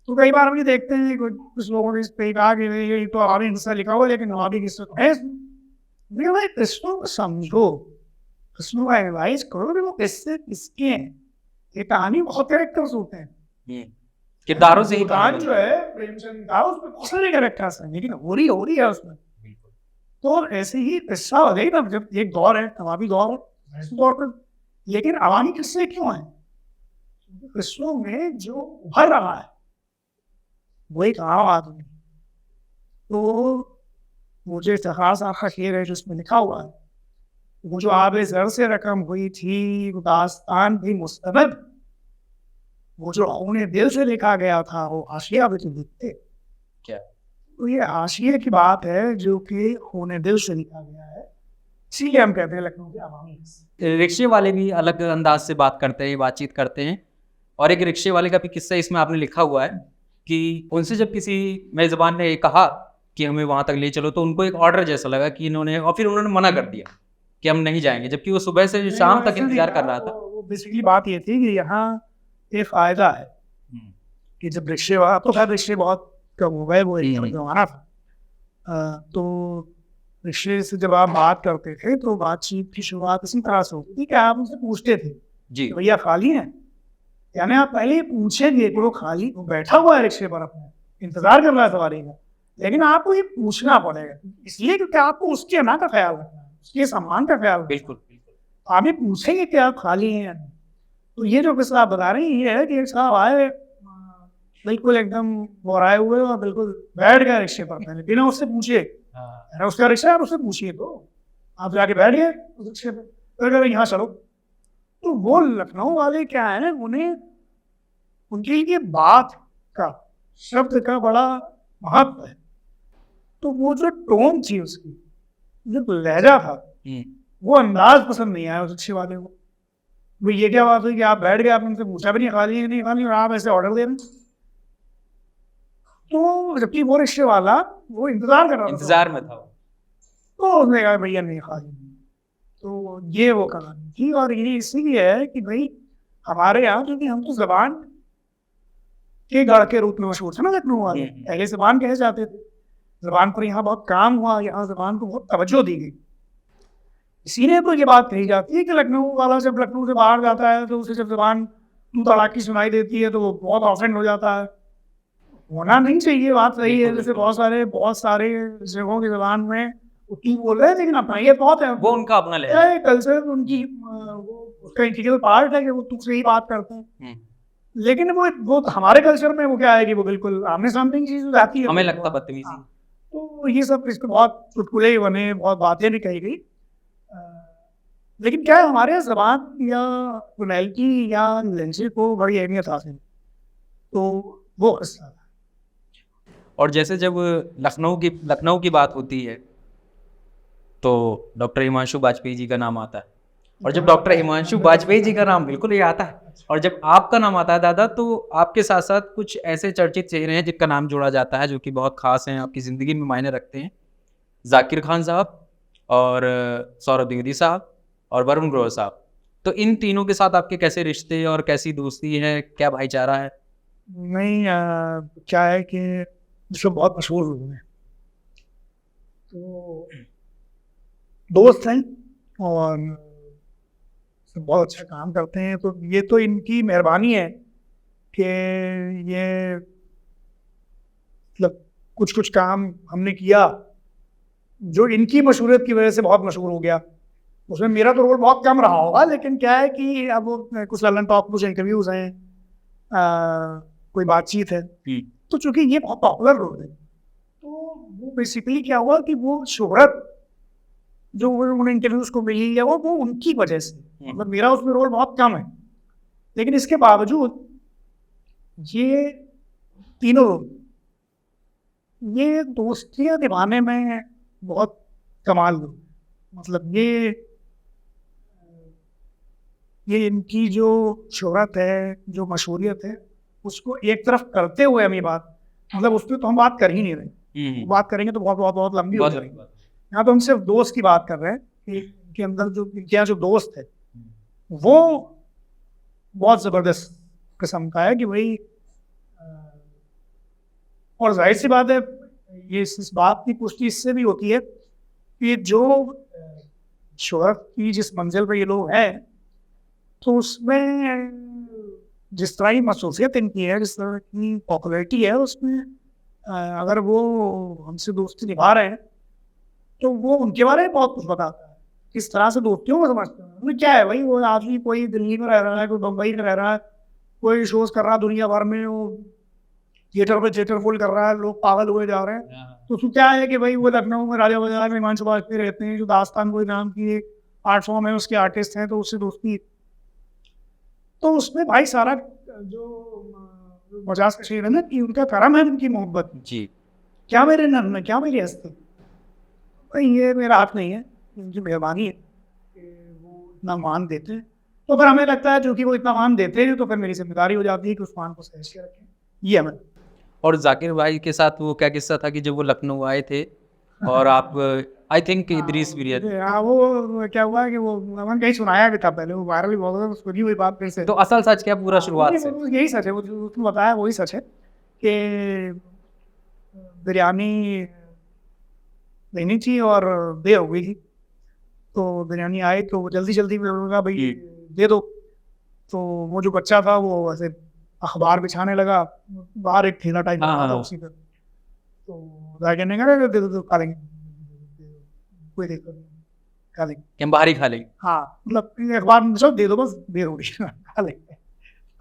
तो कई बार हम ये देखते हैं कुछ लोगों ने इस पे कहा कि ये तो अवामी किस्सा लिखा हुआ है, लेकिन अवामी किस्सा तो है इसमें। भाई किस्सों को समझो, किस्सों का एनालाइज करो कि वो किस्से किसके हैं। ये कहानी बहुत कैरेक्टर्स होते हैं, किरदारों से ही कहानी जो है प्रेमचंद का, उसमें बहुत सारे कैरेक्टर्स हैं, लेकिन हो रही है उसमें। तो ऐसे ही किस्सा हो गई ना, जब एक दौर है नवाबी दौर है, इस दौर पर लेकिन अवामी किस्से क्यों हैं? किस्सों में जो उभर रहा है वो एक आम आदमी। तो मुझे इतिहास आपका शेर है जिसमें लिखा हुआ है, वो जो आबे ज़र से रकम हुई थी वो दास्तान भी मुस्तनद, वो जो खूने दिल से लिखा गया था वो हाशिया पे तो लिखते क्या। तो ये हाशिये की बात है जो कि खूने दिल से लिखा गया है, इसीलिए हम कहते हैं लखनऊ के अवामी। रिक्शे वाले भी अलग अंदाज से बात करते हैं, बातचीत करते हैं, और एक रिक्शे वाले का भी किस्सा इसमें आपने लिखा हुआ है कि उनसे जब किसी मेज़बान ने कहा कि हमें वहाँ तक ले चलो, तो उनको एक ऑर्डर जैसा लगा कि इन्होंने, और फिर उन्होंने मना कर दिया कि हम नहीं जाएंगे, जबकि वो सुबह से शाम तक इंतजार कर रहा था। वो बेसिकली बात ये थी कि यहाँ ये फायदा है कि जब रिक्शे वाला, तो खैर रिक्शे बहुत कम हो गए, वो एक जमाना था, तो रिक्शे से जब आप बात करते थे तो बातचीत की शुरुआत इसी तरह से होती थी कि आप उनसे पूछते थे जी भैया खाली है, यानी आप पहले पूछेंगे कि वो खाली, वो बैठा हुआ है रिक्शे पर अपने इंतजार कर रहा है सवारी का, लेकिन आपको ये पूछना पड़ेगा, इसलिए क्योंकि आपको उसके अना का ख्याल रखना है, उसके सम्मान का ख्याल। बिल्कुल, आप ये पूछेंगे कि आप खाली हैं या नहीं। तो ये जो किस्सा आप बता रहे हैं ये है कि एक साहब आए बिल्कुल एकदम बोराए हुए और बिल्कुल बैठ गए रिक्शे पर, पहले बिना उससे पूछे, उसका रिक्शा है उससे पूछिए, तो आप जाके बैठ गए उस रिक्शे पे, तो यहाँ चलो। तो वो लखनऊ वाले क्या है, उन्हें उनके लिए बात का, शब्द का बड़ा महत्व है। तो वो जो टोन थी उसकी, जो लहजा था वो अंदाज पसंद नहीं आया उस रिक्शे वाले को। वो ये क्या बात हुई कि आप बैठ गए, आपने उनसे पूछा भी नहीं खा ली नहीं खा ली और आप ऐसे ऑर्डर दे रहे हैं। तो जबकि वो रिक्शे वाला वो इंतजार कर रहा था, इंतजार में था। तो उसने कहा भैया नहीं खा ली। तो ये वो कहानी थी। और ये इसलिए है कि भाई हमारे यहाँ, क्योंकि हम तो जबान के गढ़ के रूप में मशहूर थे ना लखनऊ वाले, पहले जबान कहे जाते थे। जबान पर यहाँ बहुत काम हुआ, यहाँ जबान को बहुत तवज्जो दी गई। इसीलिए तो ये बात कही जाती है कि लखनऊ वाला जब लखनऊ से बाहर जाता है तो उसे जब जबान तू तड़ाकी सुनाई देती है तो वो बहुत ऑफेंड हो जाता है। होना नहीं चाहिए, बात सही है। जैसे बहुत सारे जगहों की जबान में उठी बोल रहे हैं, लेकिन अपना ये बहुत है, वो उनका अपना लहजा है। कल्चर उनकी, वो उसका इंटीग्रल पार्ट है कि वो तुझसे ही बात करते हैं। लेकिन वो हमारे कल्चर में वो क्या है कि वो बिल्कुल आमने सामने की चीज हो जाती है, हमें लगता बदतमीजी। तो ये सब इस पे बहुत चुटकुले बने, बहुत बातें भी कही गई। लेकिन क्या है, हमारे यहाँ जबान या पर्सनैलिटी या लहजे को बड़ी अहमियत हासिल, तो वो किस्सा था। और जैसे जब लखनऊ की बात होती है तो डॉक्टर हिमांशु वाजपेयी जी का नाम आता है। और जब डॉक्टर हिमांशु वाजपेयी जी का नाम बिल्कुल ये आता है और जब आपका नाम आता है दादा, तो आपके साथ साथ कुछ ऐसे चर्चित चेहरे हैं जिनका नाम जोड़ा जाता है जो कि बहुत खास हैं, आपकी ज़िंदगी में मायने रखते हैं। जाकिर खान साहब और सौरभ द्विवेदी साहब और वरुण ग्रोवर साहब। तो इन तीनों के साथ आपके कैसे रिश्ते और कैसी दोस्ती है, क्या भाईचारा है? नहीं, क्या है कि जो बहुत मशहूर हुए हैं तो दोस्त हैं और बहुत अच्छा काम करते हैं। तो ये तो इनकी मेहरबानी है कि ये मतलब कुछ काम हमने किया जो इनकी मशहूरियत की वजह से बहुत मशहूर हो गया। उसमें मेरा तो रोल बहुत कम रहा होगा, लेकिन क्या है कि अब वो कुछ ललन टॉक, कुछ इंटरव्यूज हैं, कोई बातचीत है, तो चूंकि ये बहुत पॉपुलर रोल है तो वो बेसिकली क्या हुआ कि वो शोहरत जो उन इंटरव्यूज को मिली है वो उनकी वजह से, मतलब मेरा उसमें रोल बहुत कम है। लेकिन इसके बावजूद ये तीनों ये दोस्तियां निभाने में बहुत कमाल लोग, मतलब ये इनकी जो शोहरत है, जो मशहूरियत है, उसको एक तरफ करते हुए हम ये बात, मतलब उस पर तो हम बात कर ही नहीं रहे। बात करेंगे तो बहुत बहुत बहुत लंबी हो जाएगी। यहाँ तो हम सिर्फ दोस्त की बात कर रहे हैं कि इनके अंदर जो इनके जो दोस्त है वो बहुत जबरदस्त किस्म का है कि भाई, और जाहिर सी बात है ये इस बात की पुष्टि इससे भी होती है कि जो शोहरत की जिस मंजिल पर ये लोग हैं तो उसमें जिस तरह की मसरूफियत इनकी है, जिस तरह की पॉपुलैरिटी है, उसमें अगर वो हमसे दोस्ती निभा रहे हैं तो वो उनके बारे में बहुत कुछ बताता है, किस तरह से दोस्तियों को समझते हैं। उन्हें क्या है भाई, वो आदमी कोई दिल्ली में रह रहा है, कोई बम्बई में रह रहा है, कोई शोज कर रहा है दुनिया भर में, वो थिएटर पे थिएटर फुल कर रहा है, लोग पागल हुए जा रहे हैं। तो उसको क्या है कि भाई वो लखनऊ में राजा बाजार में हिमांशु वाजपेयी रहते हैं, जो दास्तान कोई नाम की एक आर्ट फॉर्म है, उसके आर्टिस्ट हैं, तो उससे दोस्ती। तो उसमें भाई सारा जो मजाज का शेर है ना कि उनका करम है, उनकी मोहब्बत जी, क्या मेरे नन्हे में, क्या मेरी हस्ती, भाई ये मेरा हाथ नहीं है, उनकी मेहरबानी है कि वो इतना मान देते हैं। तो फिर हमें लगता है क्योंकि वो इतना मान देते हैं तो फिर मेरी जिम्मेदारी हो जाती है कि उस मान को सहज के रखें, ये हमें। और जाकिर भाई के साथ वो क्या किस्सा था कि जब वो लखनऊ आए थे और आप आई थिंक इदरीस पीरियड, हाँ, वो क्या हुआ कि वो मैंने कहीं सुनाया भी था पहले, वो वायरल भी बहुत है, सुनी हुई बात फिर से। तो असल सच क्या पूरा शुरुआत से? यही सच है, वो जो उसने बताया वही सच है कि बिरयानी लेनी थी और देर हो गई थी, तो बिरयानी आई तो जल्दी जल्दी में लगा भाई दे दो। तो वो जो बच्चा था वो ऐसे अखबार बिछाने लगा, बाहर एक ठेला टाइप था उसी पर, तो जाके ने कहा दे दो खा लेंगे, कोई दिक्कत नहीं, खा लेंगे, हम बाहर ही खा लेंगे। हाँ, मतलब अखबार में सब दे दो, बस देर हो रही है, खा लेंगे।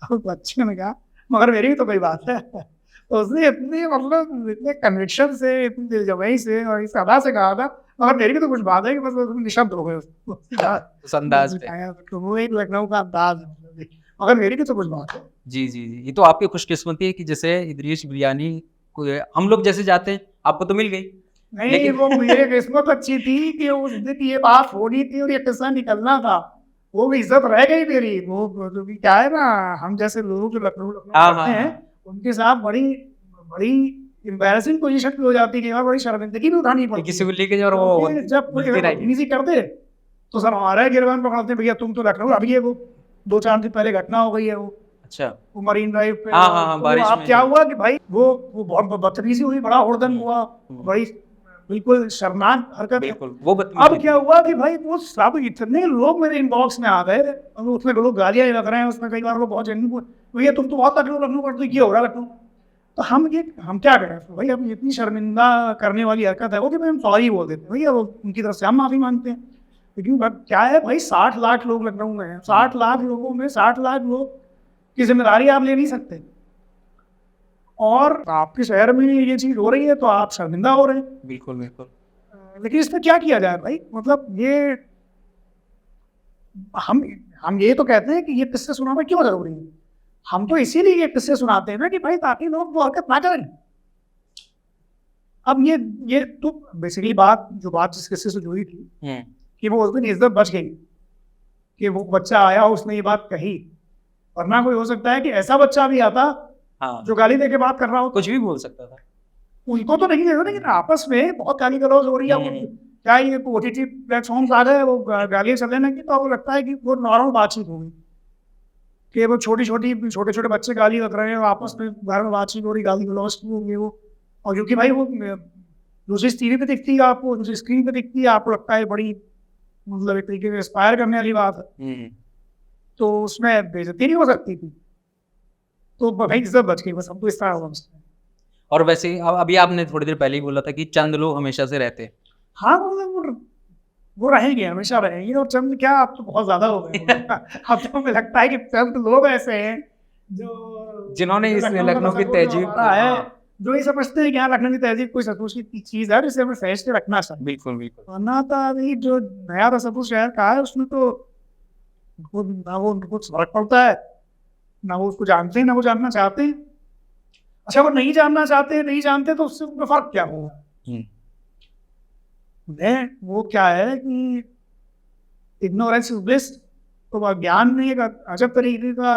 तो बच्चे ने कहा मगर मेरी भी तो कोई बात है। तो उसने इतनी मतलब इतने कन्विक्शन से, इतनी दिलजमाई से और इस अदा से कहा था मगर मेरी भी तो कुछ बात है कि बस निशब्द हो गए उस अंदाज पे। तो वो एक लखनऊ का अंदाज है, मगर मेरी भी तो कुछ बात है। जी जी जी, ये तो आपकी खुशकिस्मती है कि जैसे इदरीस बिरयानी को हम लोग जैसे जाते हैं आपको तो मिल गई, नहीं वो मेरे किस्मत अच्छी थी कि उस दिन ये बात होनी थी और ये किस्सा निकलना था, वो भी इज्जत रह गई मेरी। वो जो भी क्या है ना, हम जैसे लोग जो लखनऊ लखनऊ हाँ, करते हैं, हाँ। उनके साथ बड़ी बड़ी एम्बैरेसिंग पोजीशन भी हो जाती है और बड़ी शर्मिंदगी भी उठानी कि पड़ती किसी है। को लेके जाओ और वो क्योंकि जब कोई मिलती रहेगी। बदतमीजी कर दे तो सब हमारा गिरबान पकड़ते हैं, भैया तुम तो लखनऊ। अभी ये वो 2-4 दिन पहले घटना हो गई है, अच्छा। वो मरीन ड्राइव पे। हाँ, हाँ, हाँ, तो बारिश आप में क्या जो- हुआ कि भाई वो बहुत बदतमीजी हुई, बड़ा हुड़दंग हुआ, बड़ी बिल्कुल शर्मनाक हरकत। बिल्कुल वो अब बदतमीजी क्या थी। हुआ कि भाई वो सब इतने लोग मेरे इनबॉक्स में आ गए और उसमें लोग गालियां ही लग रहे हैं, उसमें कई बार वो बहुत जेन्युइन, भैया तुम तो बहुत लखनऊ लखनऊ करते हो, ये हो रहा है लखनऊ। तो हम क्या करें भाई, अब इतनी शर्मिंदा करने वाली हरकत है वो कि भाई हम सॉरी बोल देते हैं, भैया वो उनकी तरफ से हम माफी मांगते हैं। लेकिन क्या है भाई, 60 लाख लोग लखनऊ में हैं, 60 लाख लोगों में 60 लाख लोग की जिम्मेदारी आप ले नहीं सकते, और आपके शहर में ये चीज हो रही है तो आप शर्मिंदा हो रहे हैं। बिल्कुल बिल्कुल। लेकिन इसमें क्या किया जाए भाई, मतलब ये हम हम ये तो कहते हैं कि ये किस्से सुनाना क्यों जरूरी है। हम तो इसीलिए ये किस्से सुनाते हैं ना कि भाई ताकि लोग वो हरकत ना करें। अब ये तो बेसिकली बात जिस किस्से से जुड़ी थी कि वो उस दिन इज्जत बच गई कि वो बच्चा आया उसने ये बात कही, वरना कोई हो सकता है कि ऐसा बच्चा भी आता हाँ, जो गाली दे के बात कर रहा हो। कुछ भी बोल सकता था। उनको तो नहीं है, लेकिन आपस में बहुत गाली गलौज हो रही है। क्या ये ओटीटी प्लेटफॉर्म्स आ गए, वो गालियाँ चलने लगी, तो आपको लगता है कि वो नॉर्मल बातचीत होगी कि वो छोटे छोटे बच्चे गाली रख रहे हैं, आपस में घर में बातचीत हो रही, गाली गलौज की होगी वो। और क्योंकि भाई वो दूसरी टीवी पे दिखती है आपको, दूसरी स्क्रीन पे दिखती है, आपको लगता है बड़ी मतलब एक तरीके से इंस्पायर करने वाली बात है, तो उसमें बेइज्जती नहीं हो सकती थी। तो भाई इज्जत बच गई, बस हम तो इस तरह समझते हैं। और वैसे अभी आपने थोड़ी देर पहले ही बोला था कि चंद लोग हमेशा से रहते हैं। हाँ मतलब वो रहेंगे, हमेशा रहेंगे। और चंद क्या, आप तो बहुत ज्यादा हो गए। अब तो हमें लगता है कि चंद लोग ऐसे हैं जो जिन्होंने इस लखनऊ की जो तहजीब हमारा है, हाँ, जो ये समझते हैं कि हाँ लखनऊ की तहजीब कोई सचमुच की चीज है जिसे हमें सहज के रखना चाहिए। बिल्कुल बिल्कुल। वरना तो अभी जो नया तसव्वुर शहर का है उसमें तो ना वो उनको कुछ फर्क पड़ता है, ना वो उसको जानते हैं, ना वो जानना चाहते हैं। अच्छा वो नहीं जानना चाहते, नहीं जानते तो उससे उनको फर्क क्या होगा। वो क्या है कि इग्नोरेंस इज ब्लिस, तो ज्ञान में एक अजब तरीके का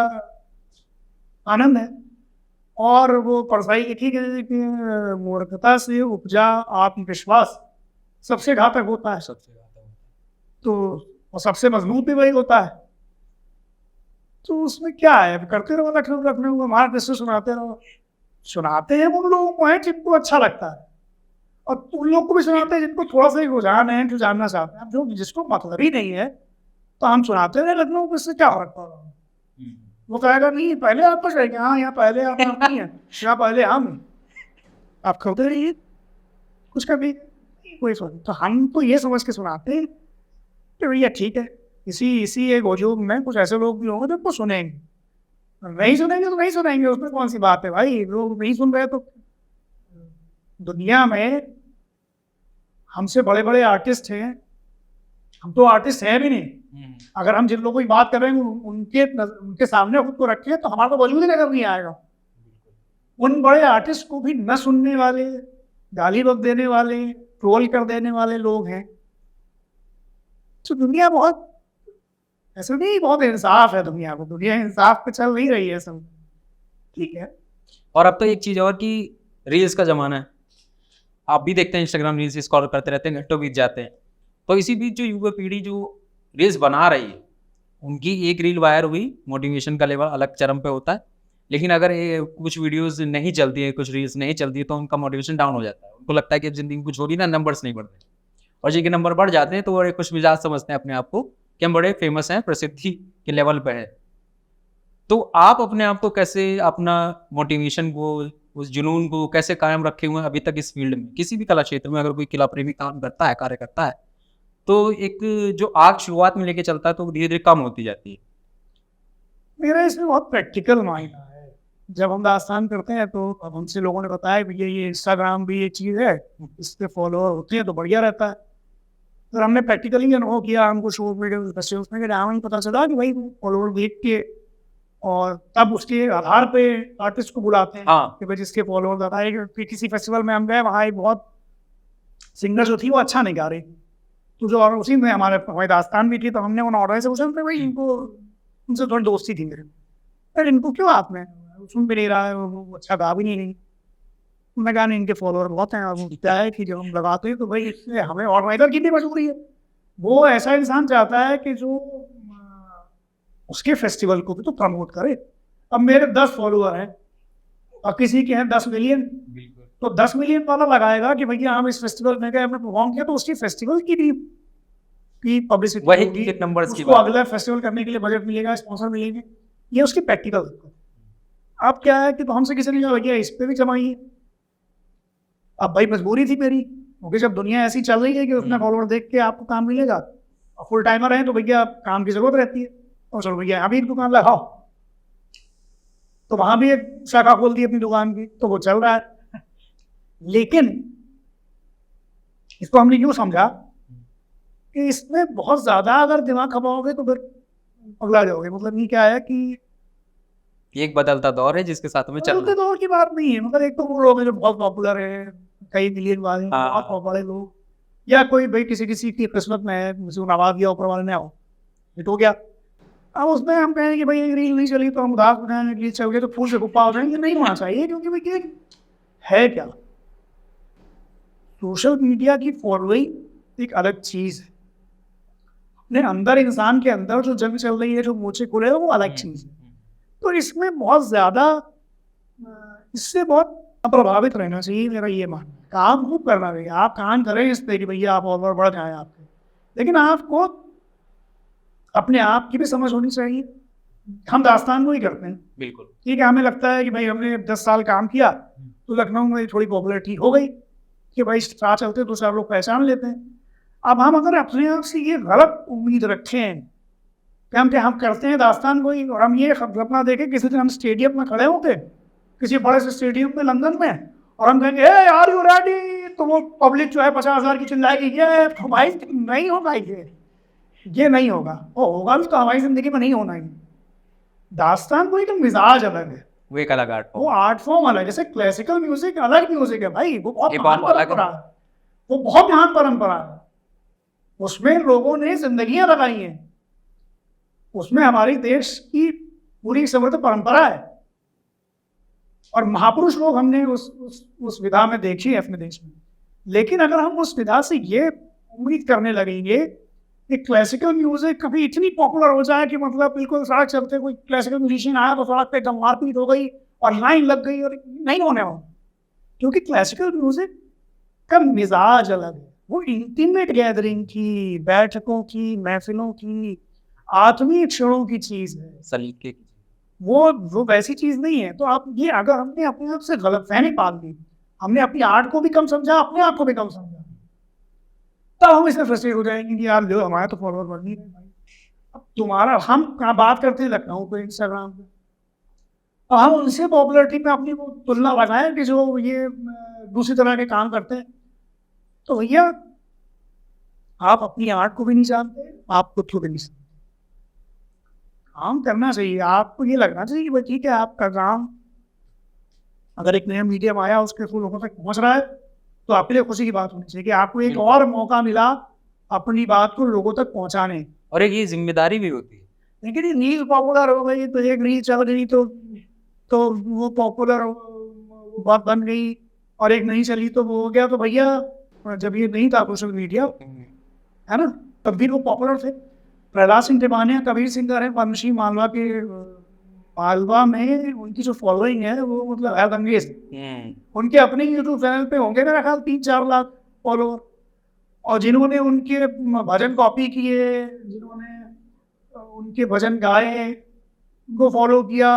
आनंद है। और वो परसाई लिखी गई कि मूर्खता से उपजा आत्मविश्वास सबसे घातक होता है, सबसे ज्यादा तो और सबसे मजबूत भी वही होता है। तो उसमें क्या है, करते रहो लखनऊ लखनऊ, हमारा किस्से सुनाते हैं उन लोगों को है जिनको अच्छा लगता है, और उन लोग को भी सुनाते हैं जिनको थोड़ा सा ही रुझान है, जो जानना चाहते हैं। अब जो जिसको मतलब ही नहीं है तो हम सुनाते हैं लखनऊ को, इससे क्या फर्क पड़ रहा है। वो कहेगा नहीं पहले आप कुछ रहेंगे, हाँ यहाँ पहले आप नहीं है, यहाँ पहले हम हैं। आप खोते रहिए कुछ कभी कोई सुन, तो हम तो ये समझ के सुनाते हैं कि भैया ठीक है, इसी एक वजूद में कुछ ऐसे लोग भी होंगे जो आपको सुनेंगे, नहीं सुनेंगे तो नहीं सुनेंगे, उसमें कौन सी बात है भाई। लोग नहीं सुन रहे तो दुनिया में हमसे बड़े बड़े आर्टिस्ट हैं, हम तो आर्टिस्ट हैं भी नहीं। अगर हम जिन लोगों की बात कर रहे हैं उनके सामने खुद को रखें तो हमारा तो वजूद ही नजर नहीं आएगा। उन बड़े आर्टिस्ट को भी न सुनने वाले, गाली बक देने वाले, ट्रोल कर देने वाले लोग हैं। तो दुनिया बहुत ऐसे नहीं, बहुत इंसाफ है दुनिया को, दुनिया इंसाफ पे चल नहीं रही है सब, ठीक है। और अब तो एक चीज और कि रील्स का जमाना है, आप भी देखते हैं इंस्टाग्राम रील्स स्क्रॉल करते रहते हैं, घंटों बीत जाते हैं। तो इसी बीच जो युवा पीढ़ी जो रील्स बना रही है, उनकी एक रील वायर हुई, मोटिवेशन का लेवल अलग चरम पे होता है, लेकिन अगर कुछ वीडियोस नहीं चलती है, कुछ रील्स नहीं चलती है, तो उनका मोटिवेशन डाउन हो जाता है। उनको लगता है कि अब जिंदगी में कुछ हो रही ना, नंबर्स नहीं बढ़ते, और जिनके नंबर बढ़ जाते हैं तो वो खुश मिजाज समझते हैं अपने आप को कि हम बड़े फेमस हैं, प्रसिद्धि के लेवल पे है। तो आप अपने आप को कैसे, अपना मोटिवेशन को, उस जुनून को कैसे कायम रखे हुए हैं अभी तक इस फील्ड में? किसी भी कला क्षेत्र में अगर कोई कला प्रेमी काम करता है, कार्य करता है, तो एक जो आग शुरुआत में लेके चलता है तो धीरे धीरे कम होती जाती है। मेरा इसमें बहुत प्रैक्टिकल माइंड है। जब हम दास्तान करते हैं तो अब हमसे लोगों ने बताया भैया ये इंस्टाग्राम भी एक चीज़ है, इस पे फॉलोअर होते हैं तो बढ़िया रहता है। फिर हमने प्रैक्टिकली अनुभव किया, हमको शो वीडियो उसमें हमें पता चला कि भाई फॉलोअर देख के और तब उसके आधार पे आर्टिस्ट को बुलाते हैं हाँ। कि भाई जिसके फॉलोअर ज़्यादा है। किसी फेस्टिवल में हम गए, वहाँ एक बहुत सिंगर जो थी वो अच्छा नहीं गा रही, तो जो और उसी में हमारी दास्तान भी थी, तो हमने उन ऑर्डर से पूछा भाई इनको, उनसे थोड़ी दोस्ती थी मेरे, यार इनको क्यों आप में सुन भी नहीं रहा है, वो अच्छा गा भी नहीं। मैं कहा नहीं, इनके फॉलोअर बहुत हैं, अब क्या है कि जब हम लगाते हैं तो भाई इससे हमें ऑर्गेनाइजर की भी मजबूरी है। वो ऐसा इंसान चाहता है कि जो उसके फेस्टिवल को भी तो प्रमोट करे। अब मेरे 10 फॉलोअर हैं और किसी के हैं 10 मिलियन, तो 10 मिलियन वाला लगाएगा कि भैया हम इस फेस्टिवल में गए, हमने परफॉर्म किया, तो उसकी फेस्टिवल की भी पब्लिसिटी वही होगी, टिकट नंबर्स की उसको बात। अगला फेस्टिवल करने के लिए बजट मिलेगा, स्पॉन्सर मिलेंगे, ये उसकी प्रैक्टिकल। अब क्या है कि तो हमसे किसी ने कहा भैया इस पे भी जमाइए। अब भाई मजबूरी थी मेरी, क्योंकि जब दुनिया ऐसी चल रही है कि उतना फॉलोअर देख के आपको काम मिलेगा, और फुल टाइमर है तो भैया काम की जरूरत रहती है, और चलो भैया अभी एक दुकान लगाओ, तो वहां भी एक शाखा खोल दी अपनी दुकान की, तो वो चल रहा है। लेकिन इसको हमने यूं समझा कि इसमें बहुत ज्यादा अगर दिमाग खपाओगे तो फिर पगला जाओगे। मतलब ये क्या है कि ये एक बदलता दौर है जिसके साथ में चलना बदलते दौर की बात नहीं है। मतलब एक तो वो लोग हैं जो बहुत पॉपुलर है, कई मिलियन वाले हाँ। बहुत पॉपुलर लोग, या कोई भाई किसी की किस्मत में है, किसी को नवाज दिया ऊपर वाले ने, आओ हिट हो गया। अब उसमें हम कहें कि भाई एक रील नहीं चली तो हम उदास हो जाएंगे, रील चल गई तो फूल से गुप्पा हो जाएंगे, नहीं होना चाहिए। क्योंकि भाई ये है क्या, सोशल मीडिया की फॉलोइंग एक अलग चीज है, अपने अंदर इंसान के अंदर जो जंग चल रही है, जो मोर्चे खुले हैं, वो अलग चीज है। तो इसमें बहुत ज्यादा इससे बहुत प्रभावित रहना चाहिए, मेरा ये मानना है। काम खूब करना चाहिए, आप काम करें इस पे कि भैया आप और बढ़ जाए आपके, लेकिन आपको अपने आप की भी समझ होनी चाहिए। हम दास्तान को ही करते हैं, बिल्कुल ठीक है, हमें लगता है कि भाई हमने 10 साल काम किया तो लखनऊ में थोड़ी पॉपुलैरिटी हो गई कि भाई स्टार चलते तो सब लोग पहचान लेते हैं। अब हम अगर अपने आप से ये गलत उम्मीद रखें कि हम करते हैं दास्तान को ही, और हम ये सपना देखें किसी दिन हम स्टेडियम में खड़े होंगे, किसी बड़े से स्टेडियम में लंदन में, और हम कहेंगे ए आर यू रेडी, तो वो पब्लिक जो है 50,000 की चिल्लाएगी, ये तो भाई नहीं होगा, ये नहीं होगा। वो होगा भी तो हमारी जिंदगी में नहीं होना ही। दास्तान कोई तो मिजाज अलग है, वो एक अलग आर्ट वो आर्ट फॉर्म अलग है। जैसे क्लासिकल म्यूजिक अलग म्यूजिक है भाई, वो बहुत हिप महान हॉप अलग परंपरा है, वो बहुत महान परंपरा है, उसमें लोगों ने जिंदगियां लगाई हैं, उसमें हमारे देश की पूरी समृद्ध परंपरा है, और महापुरुष लोग हमने उस विधा में देखी है अपने देश में। लेकिन अगर हम उस विधा से ये उम्मीद करने लगेंगे कि क्लासिकल म्यूजिक कभी इतनी पॉपुलर हो जाए कि मतलब बिल्कुल सड़क चलते कोई क्लासिकल म्यूजिशियन आया तो सड़क पे एकदम मारपीट हो गई और लाइन लग गई, और नहीं होने वाला। क्योंकि क्लासिकल म्यूजिक का मिजाज अलग है, वो इंटीमेट गैदरिंग की, बैठकों की, महफिलों की, आत्मीय क्षणों की चीज है, सलीके की। वो वैसी चीज नहीं है। तो आप ये अगर हमने अपने आप से गलतफहमी पाल दी, हमने अपनी आर्ट को भी कम समझा, अपने आप को भी कम समझा, तब हम इसमें फ्रस्ट्रेट हो जाएंगे कि यार जो हमारे तो फॉलोअर बढ़ नहीं रहे भाई। अब तुम्हारा हम बात करते हैं लखनऊ पे, इंस्टाग्राम पे, और हम उनसे पॉपुलरिटी में अपनी वो तुलना लगाएं कि जो ये दूसरी तरह के काम करते हैं, तो भैया आप अपनी आर्ट को भी नहीं जानते, आप खुद को भी नहीं जानते। काम करना चाहिए, आपको ये लगना चाहिए कि भाई ठीक है, आपका काम अगर एक नया मीडियम आया उसके थ्रू लोगों तक पहुंच रहा है तो आपके लिए खुशी की बात होनी चाहिए कि आपको एक और मौका मिला अपनी बात को लोगों तक पहुंचाने। और एक ये जिम्मेदारी भी होती है। लेकिन ये रील पॉपुलर हो गई तो एक रील चल गई तो वो पॉपुलर बात बन गई, और एक नहीं चली तो वो हो गया। तो भैया जब ये नहीं था सोशल मीडिया, है ना, तब भी वो पॉपुलर थे। प्रहलाद सिंह टिपानिया कबीर सिंगर है, पद्मश्री मालवा के, मालवा में उनकी जो फॉलोइंग है वो मतलब है अंग्रेज। उनके अपने यूट्यूब चैनल पे होंगे मेरा ख्याल 3-4 लाख फॉलोअर, और जिन्होंने उनके भजन कॉपी किए, जिन्होंने उनके भजन गाए, उनको फॉलो किया,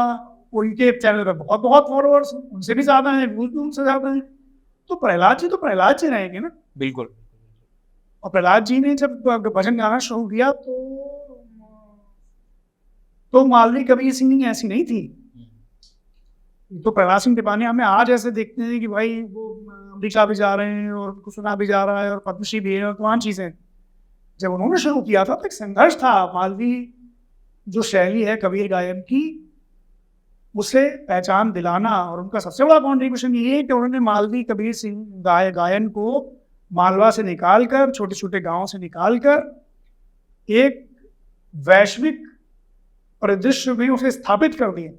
उनके चैनल पे बहुत बहुत फॉलोअर्स उनसे भी ज्यादा है, उनसे ज्यादा है। तो प्रहलाद जी रहेंगे ना, बिल्कुल। और प्रहलाद जी ने जब भजन गाना शुरू किया तो मालवी कबीर सिंह ऐसी नहीं थी। तो प्रहलाद सिंह टिपानिया हमें आज ऐसे देखते हैं कि भाई वो अमेरिका भी जा रहे हैं और उनको सुना भी जा रहा है और पद्मश्री भी है और तमाम चीजें। जब उन्होंने शुरू किया था तो एक संघर्ष था। मालवी जो शैली है कबीर गायन की, उसे पहचान दिलाना, और उनका सबसे बड़ा कॉन्ट्रीब्यूशन ये है कि उन्होंने मालवी कबीर सिंह गायन को मालवा से निकालकर, छोटे छोटे गांवों से निकालकर एक वैश्विक परिदृश्य में उसे स्थापित कर दिया।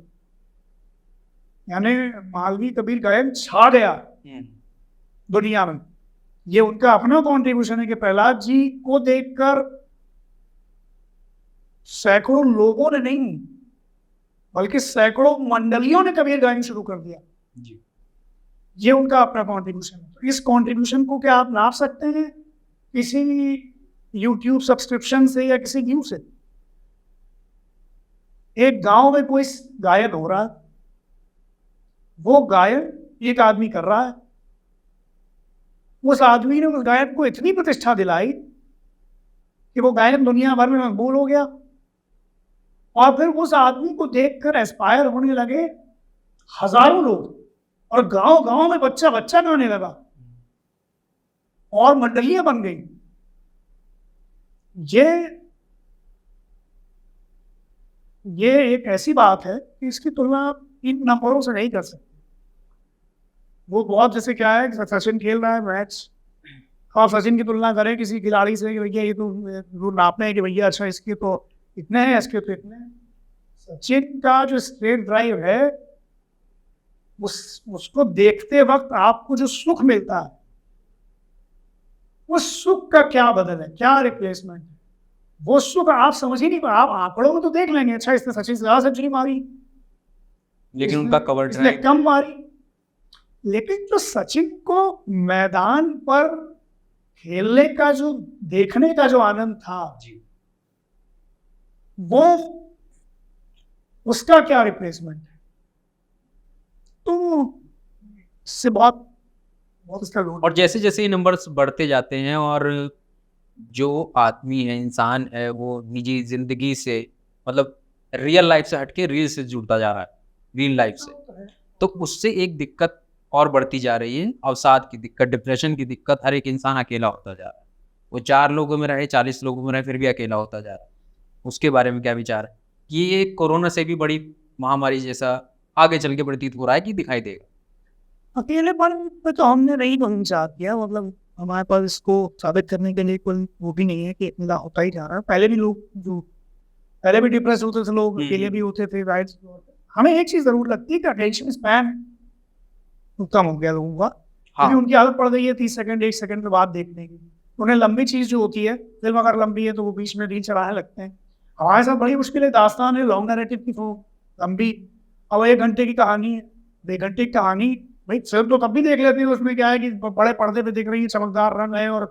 यानी मालवी कबीर गायन छा गया दुनिया में। ये उनका अपना कॉन्ट्रीब्यूशन है कि प्रहलाद जी को देखकर सैकड़ों लोगों ने नहीं, बल्कि सैकड़ों मंडलियों ने कबीर गायन शुरू कर दिया जी। ये उनका अपना कॉन्ट्रीब्यूशन है। इस कॉन्ट्रीब्यूशन को क्या आप नाप सकते हैं किसी यूट्यूब सब्सक्रिप्शन से या किसी व्यू से? एक गांव में कोई गायन हो रहा है, वो गायन एक आदमी कर रहा है, उस आदमी ने उस गायन को इतनी प्रतिष्ठा दिलाई कि वो गायन दुनिया भर में मकबूल हो गया, और फिर उस आदमी को देखकर एस्पायर होने लगे हजारों लोग, और गांव गांव में बच्चा बच्चा गाने लगा और मंडलियां बन गई। ये एक ऐसी बात है कि इसकी तुलना आप इन नंबरों से नहीं कर सकते। वो बहुत, जैसे क्या है, सचिन खेल रहा है मैच, और सचिन की तुलना करें किसी खिलाड़ी से कि भैया ये तो नापना है कि भैया अच्छा इसके तो इतने हैं, इसके तो इतने हैं। सचिन का जो स्ट्रेट ड्राइव है, उसको देखते वक्त आपको जो सुख मिलता है, उस सुख का क्या बदल है, क्या रिप्लेसमेंट है, वो सुख आप समझ ही नहीं पा। आप आंकड़ों में तो देख लेंगे, अच्छा इसने सचिन से ज्यादा सेंचुरी मारी, लेकिन उनका कवर इसने कम मारी, लेकिन जो सचिन को मैदान पर खेलने का जो, देखने का जो आनंद था जी, वो उसका क्या रिप्लेसमेंट है? तो इससे बहुत इसका। और जैसे जैसे ये नंबर्स बढ़ते जाते हैं और जो आदमी है, इंसान है, वो निजी जिंदगी से, मतलब रियल लाइफ से हटके रील से जुड़ता जा रहा है, रियल लाइफ से, तो उससे एक दिक्कत और बढ़ती जा रही है, अवसाद की दिक्कत, डिप्रेशन की दिक्कत। हर एक इंसान अकेला होता जा रहा है। वो 4 लोगों में रहे, 40 लोगों में रहे, फिर भी अकेला होता जा रहा है। उसके बारे में क्या विचार है? ये कोरोना से भी बड़ी महामारी जैसा आगे चल के प्रतीत हो रहा है कि दिखाई देगा? अकेलेपन पे तो हमने नहीं पहुंचा दिया, मतलब हमारे पास इसको साबित करने के लिए कोई वो भी नहीं है कि इतना होता ही जा रहा है। पहले भी लोग जो पहले भी डिप्रेस होते थे, लोग अकेले भी होते थे, राइट। हमें एक चीज जरूर लगती है कि अटेंशन स्पैन कम हो गया लोगों का, क्योंकि उनकी आदत पड़ गई है 30 सेकंड 1 सेकंड के बाद देखने की। उन्हें लंबी चीज जो होती है, फिल्म अगर लंबी है तो वो बीच में रील चढ़ाने लगते हैं। हमारे साथ बड़ी मुश्किल है, दास्तान है, लॉन्ग नैरेटिव की लंबी। अब 1 घंटे की कहानी है, 1 घंटे की कहानी, भाई फिल्म तो तब भी देख लेते हैं, उसमें क्या है कि बड़े पर्दे पे दिख रही है, चमकदार रंग है और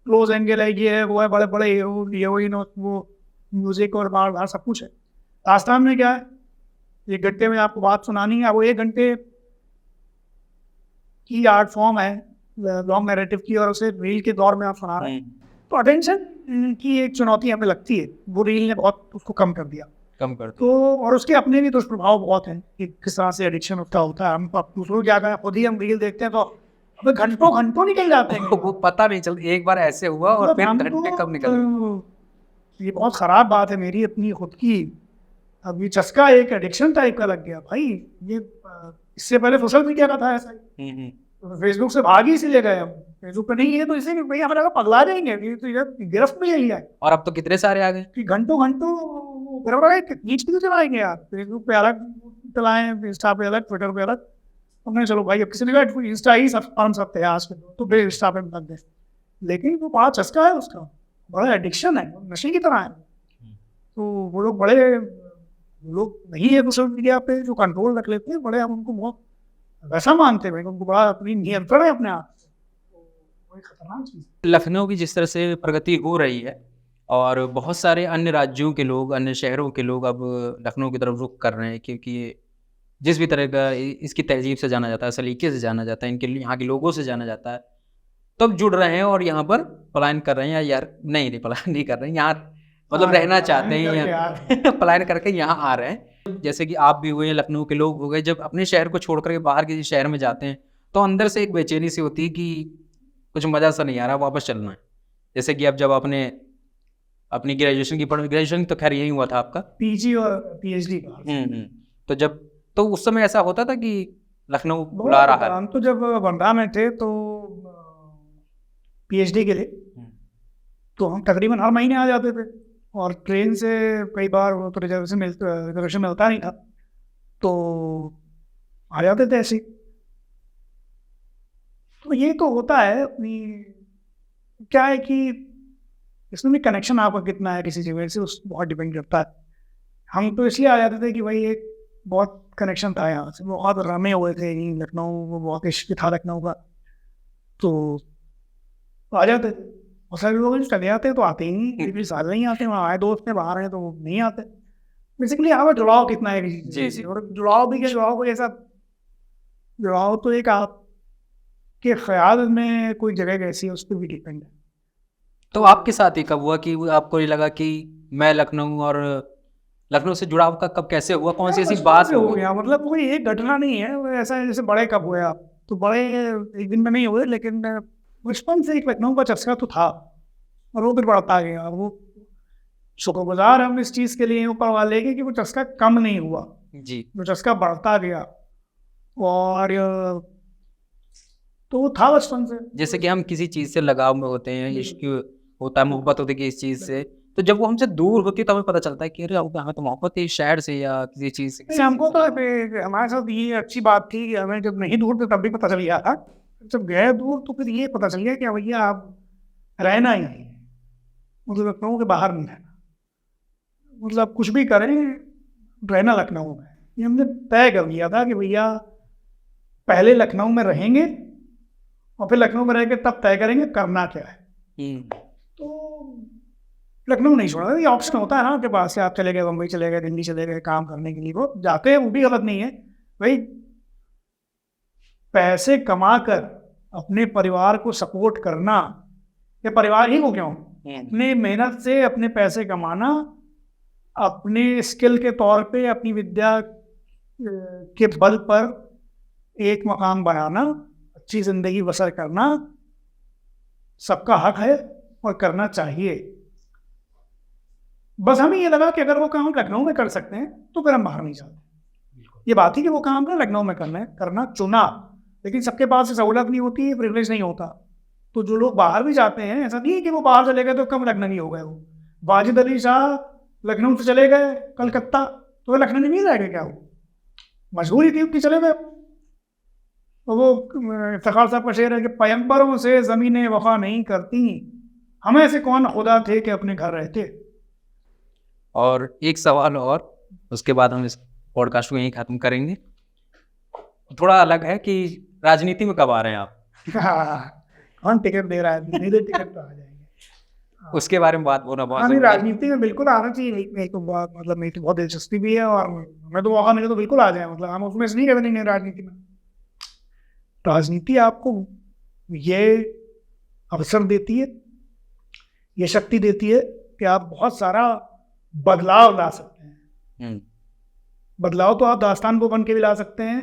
क्लोज एंगल है, ये है वो है, बड़े बड़े हीरोइन और वो म्यूजिक और मार धार सब कुछ है। दास्तान में क्या है, 1 घंटे में आपको बात सुनानी है, वो 1 घंटे की आर्ट फॉर्म है लॉन्ग नैरेटिव की, और उसे रील के दौर में आप सुना रहे हैं, तो अटेंशन की एक चुनौती हमें लगती है। वो रील ने बहुत उसको कम कर दिया, तो और उसके अपने भी दुष्प्रभाव बहुत हैं कि किस तरह से एडिक्शन उसका होता है। हम दूसरों क्या करें, खुद ही हम रील देखते हैं तो हमें घंटों घंटों निकल जाते हैं, वो पता नहीं चलता। एक बार ऐसे हुआ और फिर घंटे कब निकल गए। ये बहुत खराब बात है मेरी अपनी खुद की। अब ये चस्का एक एडिक्शन टाइप का लग गया भाई। ये इससे पहले सोशल मीडिया का था ऐसा ही, तो फेसबुक से भाग ही इसीलिए गए हम। फेसबुक पे नहीं है तो इसे भाई हमें लगा पगला जाएंगे, तो गिरफ्त में यही है। और अब तो कितने सारे आ गए कि घंटों नीच क्यों चलाएंगे यार। फेसबुक पे अलग चलाएं, इंस्टा पे अलग, ट्विटर पे अलग। हमने चलो भाई अब किसी ने कहा इंस्टा ही सब हम सब थे आज के, तो फिर इंस्टा पे लग गए। लेकिन वो बड़ा चस्का है उसका, बड़ा एडिक्शन है, नशे की तरह है। तो वो लोग बड़े लोग नहीं है सोशल मीडिया पे जो कंट्रोल रख लेते हैं, बड़े हम उनको बहुत वैसा मानते हैं, उनको बड़ा अपनी नियंत्रण है अपने आप। तो खतरनाक चीज। लखनऊ की जिस तरह से प्रगति हो रही है और बहुत सारे अन्य राज्यों के लोग, अन्य शहरों के लोग अब लखनऊ की तरफ रुख कर रहे हैं, क्योंकि जिस भी तरह का इसकी तहजीब से जाना जाता है, सलीके से जाना जाता है, इनके लिए यहाँ के लोगों से जाना जाता है, तब जुड़ रहे हैं और यहाँ पर पलायन कर रहे हैं। यार नहीं पलायन नहीं कर रहे हैं, यहाँ मतलब रहना चाहते हैं, पलायन करके यहाँ आ रहे हैं। जैसे कि आप भी हुए, लखनऊ के लोग हो गए, जब अपने शहर को छोड़ करके बाहर किसी शहर में जाते हैं तो अंदर से एक बेचैनी सी होती है कि कुछ मज़ा सा नहीं आ रहा, वापस चलना है। जैसे कि अब जब आपने अपनी ग्रेजुएशन तो खैर यही हुआ था आपका, पीजी और पीएचडी। तो जब तो उस समय ऐसा होता था कि लखनऊ बुला रहा है। हम तो जब वर्धा में थे तो PhD के लिए, तो हम तकरीबन हर महीने आ जाते थे। और ट्रेन से कई बार वो तो रिजर्वेशन मिलता नहीं था, तो आ जाते थे ऐसे ही। तो ये तो होता है अपनी, क्या है कि इसमें भी कनेक्शन आपका कितना है किसी जगह से, उस बहुत डिपेंड करता है। हम तो इसलिए आ जाते थे कि भाई एक बहुत कनेक्शन था यहाँ से, बहुत रमे हुए थे लखनऊ, वो बहुत इश्क था लखनऊ का, तो आ जाते थे। और सारे लोग जो चले जाते हैं तो आते ही नहीं, पिछले साल नहीं आते, वहाँ आए दोस्त हैं बाहर हैं तो नहीं आते। बेसिकली यहाँ पर जुड़ाव कितना है किसी चीज़ से, और जुड़ाव भी क्या, जुड़ाव कोई ऐसा जुड़ाव तो एक आपके ख्याल में कोई जगह कैसी है उस पर भी डिपेंड है। तो आपके साथ ही कब हुआ कि आपको ये लगा कि मैं लखनऊ, और लखनऊ से जुड़ाव का कब कैसे हुआ, कौन सी ऐसी बात हो गया, मतलब कोई एक घटना नहीं है वो ऐसा है। जैसे बड़े कब हुए आप, तो बड़े एक दिन में नहीं हुए, लेकिन बचपन से एक लखनऊ का चस्का तो था, और वो फिर बढ़ता गया। वो शुक्रगुजार हम इस चीज़ के लिए ऊपर वाले के कि वो चस्का कम नहीं हुआ जी, वो चस्का बढ़ता गया। और तो वो था बचपन से। जैसे कि हम किसी चीज़ से लगाव में होते हैं, इश्क होता है, मोहब्बत होती है इस चीज़ से, तो जब वो हमसे दूर होती है तो हमें पता चलता है कि अरे हमें तो मोहब्बत है इस शहर से या किसी चीज़ से। जैसे हमको तो हमारे साथ ये अच्छी बात थी कि हमें जब नहीं दूर थे तब भी पता चल गया था, जब गए दूर तो फिर ये पता चल गया कि भैया आप रहना ही नहीं, मतलब लखनऊ के बाहर नहीं रहना, मतलब कुछ भी करें रहना लखनऊ में। ये हमने तय कर लिया था कि भैया पहले लखनऊ में रहेंगे और फिर लखनऊ में रह के तब तय करेंगे करना क्या है। तो लखनऊ नहीं छोड़ा, ये ऑप्शन होता है ना आपके पास से, आप चले गए बम्बई, चले गए दिल्ली, चले गए काम करने के लिए, वो जाते हैं, वो भी गलत नहीं है भाई। पैसे कमा कर अपने परिवार को सपोर्ट करना, या परिवार ही को क्यों, अपने मेहनत से अपने पैसे कमाना, अपने स्किल के तौर पे अपनी विद्या के बल पर एक मकाम बनाना, अच्छी जिंदगी बसर करना सबका हक है और करना चाहिए। बस हमें ये लगा कि अगर वो काम लखनऊ में कर सकते हैं तो फिर हम बाहर नहीं जाते। ये बात ही कि वो काम ना लखनऊ में करना चुना, लेकिन सबके पास सहूलत नहीं होती, प्रिविलेज नहीं होता। तो जो लोग बाहर भी जाते हैं, ऐसा नहीं है कि वो बाहर चले गए तो कम लखनवी हो गए। वो वाजिद अली शाह लखनऊ से चले गए कलकत्ता, तो वो लखनऊ नहीं रह गए क्या? वो मजबूरी थी उनकी, चले गए। तो वो इफ्तिखार साहब का शेर है कि पैगंबरों से ज़मीनें वफा नहीं करती, हमें से कौन खुदा थे कि अपने घर रहते। और एक सवाल और, उसके बाद हम इस पॉडकास्ट को यहीं ख़त्म करेंगे। थोड़ा अलग है कि राजनीति में कब आ रहे हैं आप? कौन टिकट दे रहा है? नहीं दे टिकट तो आ जाएंगे। उसके बारे में बात होना बहुत नहीं, राजनीति में बिल्कुल आना चाहिए। मेरी तो बहुत, मतलब मेरी तो बहुत दिलचस्पी भी है, और मैं तो मौका मिले तो बिल्कुल आ जाए। मतलब हम उसमें से नहीं कहते नहीं राजनीति में। राजनीति आपको ये अवसर देती है, ये शक्ति देती है कि आप बहुत सारा बदलाव ला सकते हैं। बदलाव तो आप दास्तान को बन के भी ला सकते हैं,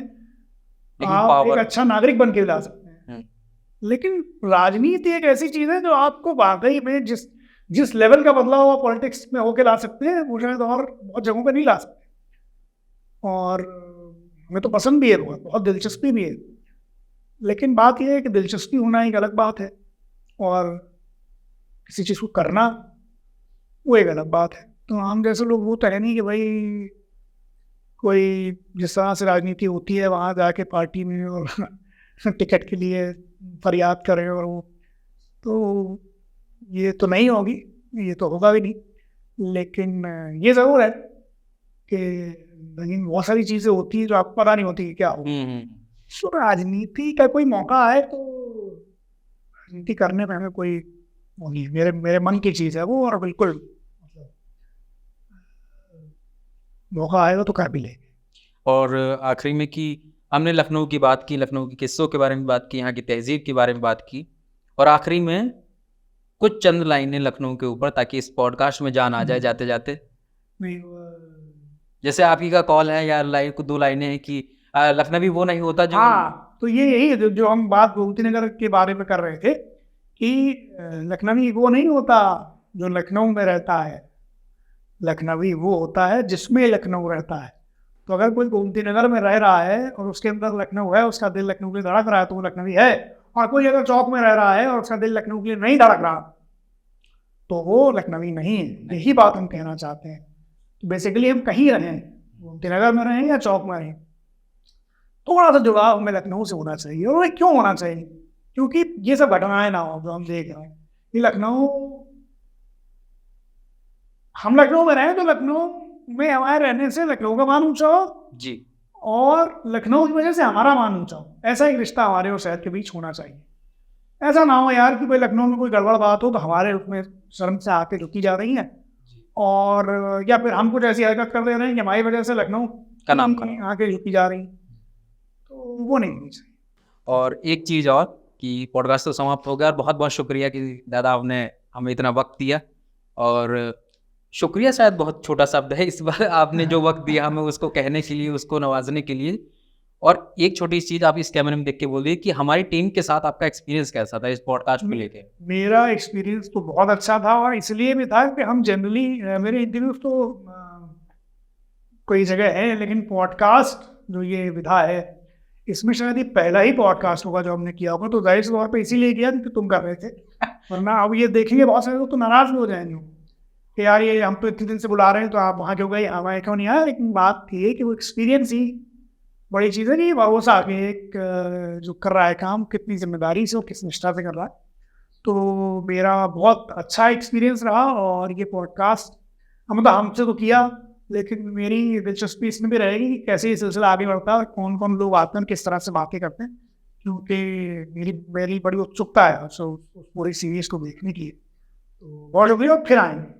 आप एक अच्छा नागरिक बन के भी ला सकते हैं, लेकिन राजनीति एक ऐसी चीज है जो आपको वाकई में जिस लेवल का बदलाव आप पॉलिटिक्स में होके ला सकते हैं, वो शायद और बहुत जगहों पे नहीं ला सकते। और हमें तो पसंद भी है, बहुत दिलचस्पी भी है। लेकिन बात यह है कि दिलचस्पी होना एक अलग बात है, और किसी चीज़ को करना वो एक अलग बात है। तो हम जैसे लोग वो तो है नहीं कि भाई कोई जिस तरह से राजनीति होती है वहाँ जाके पार्टी में और टिकट के लिए फरियाद करें, और वो तो ये तो नहीं होगी, ये तो होगा भी नहीं। लेकिन ये ज़रूर है कि लेकिन बहुत सारी चीज़ें होती हैं जो आपको पता नहीं होती कि क्या हो। तो राजनीति का कोई मौका आए तो राजनीति करने में हमें कोई वो नहीं, मेरे मन की चीज़ है वो, और बिल्कुल मतलब मौका आएगा तो कर भी लेंगे। और आखिरी में कि हमने लखनऊ की बात की, लखनऊ के किस्सों के बारे में बात की, यहाँ की तहजीब के बारे में बात की, और आखिरी में कुछ चंद लाइनें लखनऊ के ऊपर, ताकि इस पॉडकास्ट में जान आ जाए जाते जाते। जैसे आप ही का कॉल है या दो लाइनें हैं कि लखनवी वो नहीं होता जो। हाँ, तो यही है जो हम बात गोमती नगर के बारे में कर रहे थे कि लखनवी वो नहीं होता जो लखनऊ में रहता है, लखनवी वो होता है जिसमें लखनऊ रहता है। तो अगर कोई गोमती नगर में रह रहा है और उसके अंदर लखनऊ है, उसका दिल लखनऊ में धड़क रहा है, तो वो लखनवी है। और कोई अगर चौक में रह रहा है और उसका दिल लखनऊ के लिए नहीं धड़क रहा तो वो लखनवी नहीं है। यही बात हम कहना चाहते हैं। तो बेसिकली हम कहीं रहें, गोमतीनगर में रहें या चौक में रहें, थोड़ा सा जुड़ाव हमें लखनऊ से होना चाहिए। और क्यों होना चाहिए? क्योंकि ये सब घटनाएं ना हो जो हम देख रहे हैं। ये लखनऊ, हम लखनऊ में रहें तो लखनऊ में हमारे रहने से लखनऊ का मान ऊंचा हो जी, और लखनऊ की वजह से हमारा मान ऊंचा हो। ऐसा एक रिश्ता हमारे और शहर के बीच होना चाहिए। ऐसा ना हो यार कि भाई लखनऊ में कोई गड़बड़ बात हो तो हमारे उसमें शर्म से आके रुकी जा रही है, और या फिर हम कुछ ऐसी हरकत कर दे रहे हैं कि हमारी वजह से लखनऊ का नाम आके रुकी जा रही, तो वो नहीं होनी चाहिए। और एक चीज़ और कि पॉडकास्ट तो समाप्त हो गया, और बहुत बहुत शुक्रिया कि दादा आपने हमें इतना वक्त दिया। और शुक्रिया शायद बहुत छोटा शब्द है, इस बार आपने जो वक्त दिया हमें उसको कहने के लिए, उसको नवाजने के लिए। और एक छोटी सी चीज़ आप इस कैमरे में देख के बोलिए कि हमारी टीम के साथ आपका एक्सपीरियंस कैसा था इस पॉडकास्ट को लेके? मेरा एक्सपीरियंस तो बहुत अच्छा था, और इसलिए भी था कि हम जनरली, मेरे इंटरव्यूज तो कोई जगह है, लेकिन पॉडकास्ट जो ये विधा है इसमें शायद ये पहला ही पॉडकास्ट होगा जो हमने किया होगा। तो जाहिर सी तौर पर इसीलिए किया कि तुम कर रहे थे, वरना अब ये देखेंगे बहुत सारे लोग तो नाराज भी हो जाएंगे कि यार ये हम तो इतने दिन से बुला रहे हैं तो आप वहाँ क्यों गए, हमारे क्यों नहीं आया। लेकिन बात थी कि वो एक्सपीरियंस ही बड़ी चीज़ है कि भरोसा आके एक जो कर रहा है काम कितनी जिम्मेदारी से और किस निष्ठा से कर रहा है। तो मेरा बहुत अच्छा एक्सपीरियंस रहा, और ये पॉडकास्ट मतलब हमसे तो किया, लेकिन मेरी दिलचस्पी इसमें भी रहेगी कि कैसे ये सिलसिला आगे बढ़ता है, कौन कौन लोग आते हैं, किस तरह से बातें करते हैं, क्योंकि मेरी बड़ी उत्सुकता है उस पूरी सीरीज को देखने की। तो बहुत शुक्रिया, फिर आएंगे।